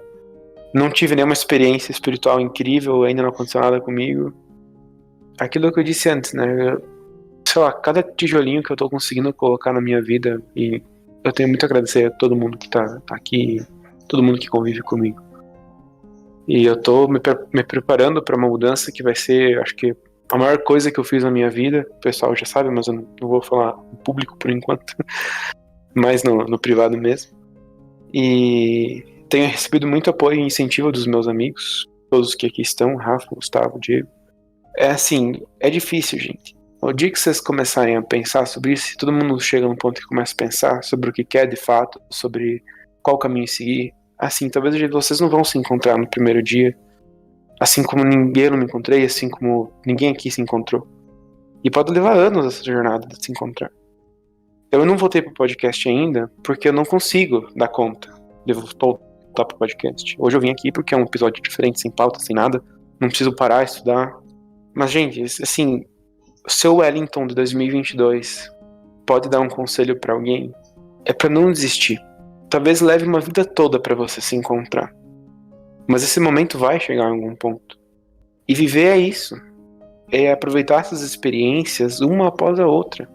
Não tive nenhuma experiência espiritual incrível, ainda não aconteceu nada comigo. Aquilo que eu disse antes, né? Sei lá, cada tijolinho que eu tô conseguindo colocar na minha vida, e eu tenho muito a agradecer a todo mundo que tá aqui, todo mundo que convive comigo. E eu tô me preparando pra uma mudança que vai ser, acho que, a maior coisa que eu fiz na minha vida. O pessoal já sabe, mas eu não vou falar no público por enquanto, mas no privado mesmo. E tenho recebido muito apoio e incentivo dos meus amigos, todos que aqui estão, Rafa, Gustavo, Diego. É assim, é difícil, gente. O dia que vocês começarem a pensar sobre isso, se todo mundo chega num ponto que começa a pensar sobre o que quer de fato, sobre qual caminho seguir, assim, talvez vocês não vão se encontrar no primeiro dia, assim como eu não me encontrei, assim como ninguém aqui se encontrou. E pode levar anos essa jornada de se encontrar. Eu não voltei pro podcast ainda, porque eu não consigo dar conta de voltar pro podcast. Hoje eu vim aqui porque é um episódio diferente, sem pauta, sem nada. Não preciso parar, estudar. Mas, gente, assim, o seu Wellington de 2022 pode dar um conselho pra alguém? É pra não desistir. Talvez leve uma vida toda pra você se encontrar. Mas esse momento vai chegar em algum ponto. E viver é isso. É aproveitar essas experiências uma após a outra.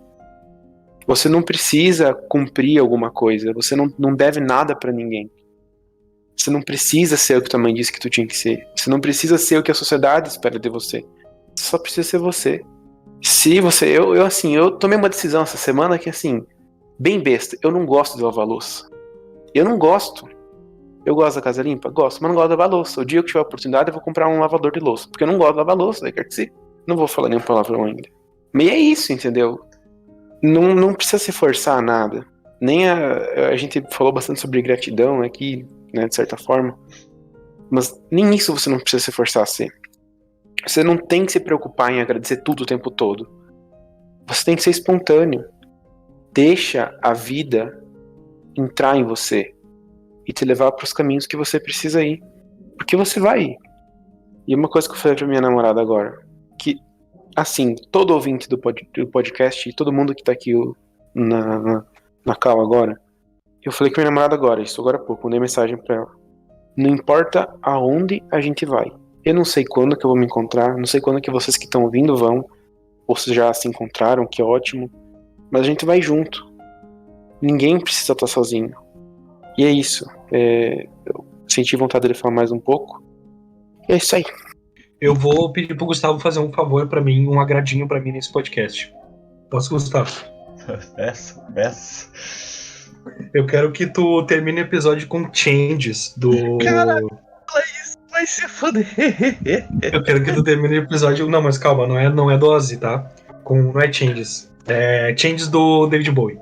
Você não precisa cumprir alguma coisa. Você não deve nada pra ninguém. Você não precisa ser o que tua mãe disse que tu tinha que ser. Você não precisa ser o que a sociedade espera de você. Você só precisa ser você. Se você... Eu tomei uma decisão essa semana que, assim, bem besta. Eu não gosto de lavar louça. Eu não gosto. Eu gosto da casa limpa? Gosto, mas não gosto de lavar louça. O dia que tiver a oportunidade eu vou comprar um lavador de louça. Porque eu não gosto de lavar louça, daí quer que se... Não vou falar nenhum palavrão ainda. Mas é isso, entendeu? Não precisa se forçar a nada. Nem a gente falou bastante sobre gratidão aqui, né, de certa forma. Mas nem isso você não precisa se forçar a ser. Você não tem que se preocupar em agradecer tudo o tempo todo. Você tem que ser espontâneo. Deixa a vida entrar em você e te levar para os caminhos que você precisa ir. Porque você vai ir. E uma coisa que eu falei pra minha namorada agora, que, assim, todo ouvinte do podcast e todo mundo que tá aqui na call agora, eu falei com minha namorada agora, isso agora há pouco, mandei mensagem pra ela. Não importa aonde a gente vai. Eu não sei quando que eu vou me encontrar, não sei quando que vocês que estão ouvindo vão, ou se já se encontraram, que ótimo. Mas a gente vai junto. Ninguém precisa estar sozinho. E é isso. Eu senti vontade de falar mais um pouco. E é isso aí. Eu vou pedir pro Gustavo fazer um favor pra mim, um agradinho pra mim nesse podcast. Posso, Gustavo? Peça. Eu quero que tu termine o episódio com changes do... Caralho, isso vai se foder. Eu quero que tu termine o episódio... Não, mas calma, não é dose, tá? Não é changes. É changes do David Bowie.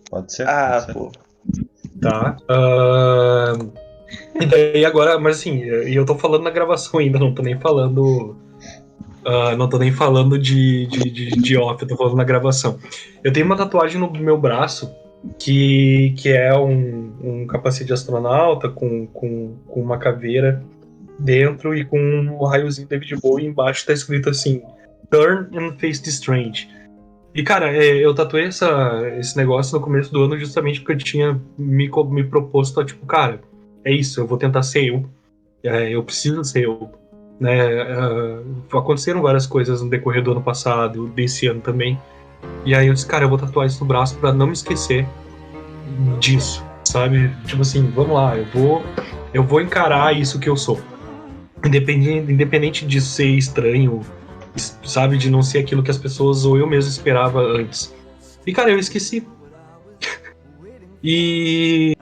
Pode ser. Ah, pode ser. pô. Tá? E daí agora, mas assim, e eu tô falando na gravação ainda, não tô nem falando. Não tô nem falando de off, eu tô falando na gravação. Eu tenho uma tatuagem no meu braço que é um capacete de astronauta com uma caveira dentro e com um raiozinho David Bowie, e embaixo tá escrito assim: Turn and Face the Strange. E cara, eu tatuei esse negócio no começo do ano justamente porque eu tinha me proposto a, tipo, cara, é isso, eu vou tentar ser eu. Eu preciso ser eu. Né? Aconteceram várias coisas no decorrer do ano passado, desse ano também. E aí eu disse, cara, eu vou tatuar isso no braço pra não me esquecer disso, sabe? Tipo assim, vamos lá, eu vou encarar isso que eu sou. Independente de ser estranho, sabe? De não ser aquilo que as pessoas ou eu mesmo esperava antes. E cara, eu esqueci. E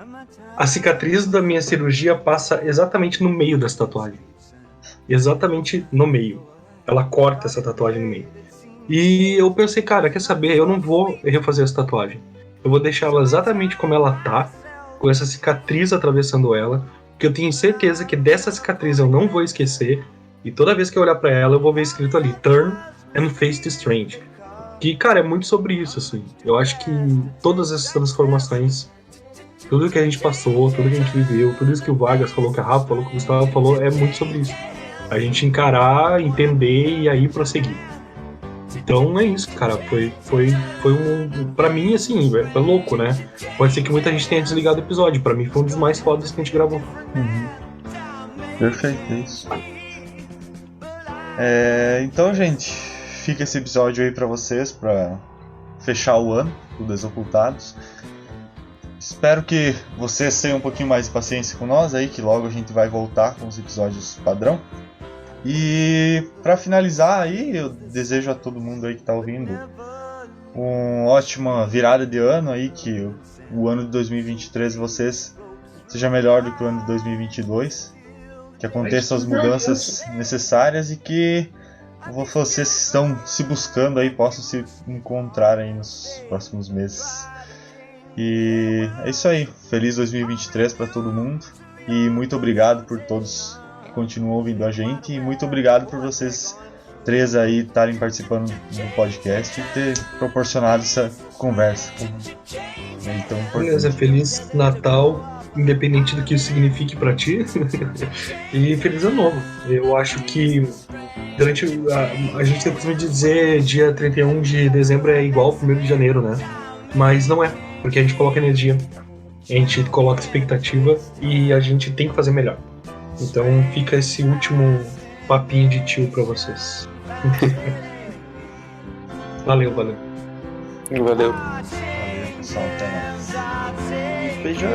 a cicatriz da minha cirurgia passa exatamente no meio dessa tatuagem. Exatamente no meio. Ela corta essa tatuagem no meio. E eu pensei, cara, quer saber? Eu não vou refazer essa tatuagem. Eu vou deixar ela exatamente como ela tá, com essa cicatriz atravessando ela, porque eu tenho certeza que dessa cicatriz eu não vou esquecer. E toda vez que eu olhar pra ela, eu vou ver escrito ali, Turn and Face the Strange. Que, cara, é muito sobre isso, assim. Eu acho que todas essas transformações, tudo que a gente passou, tudo que a gente viveu, tudo isso que o Vargas falou, que a Rafa falou, que o Gustavo falou, é muito sobre isso. A gente encarar, entender e aí prosseguir. Então é isso, cara. Foi pra mim, assim, é louco, né? Pode ser que muita gente tenha desligado o episódio. Pra mim foi um dos mais fodas que a gente gravou. Perfeito, é isso. Então, gente, fica esse episódio aí pra vocês, pra fechar o ano do Desocultados. Espero que vocês tenham um pouquinho mais de paciência com nós aí, que logo a gente vai voltar com os episódios padrão. E pra finalizar aí, eu desejo a todo mundo aí que tá ouvindo uma ótima virada de ano aí, que o ano de 2023 de vocês seja melhor do que o ano de 2022, que aconteçam as mudanças necessárias e que vocês que estão se buscando aí possam se encontrar aí nos próximos meses. E é isso aí, feliz 2023 para todo mundo e muito obrigado por todos que continuam ouvindo a gente e muito obrigado por vocês três aí estarem participando do podcast e ter proporcionado essa conversa tão importante. Beleza, Feliz Natal, independente do que isso signifique pra ti. E Feliz Ano Novo. Eu acho que durante a gente tem o costume de dizer dia 31 de dezembro é igual ao 1º de janeiro, né? Mas não é, porque a gente coloca energia, a gente coloca expectativa e a gente tem que fazer melhor. Então fica esse último papinho de tio pra vocês. Valeu. Valeu. Valeu, pessoal, até mais. Beijão.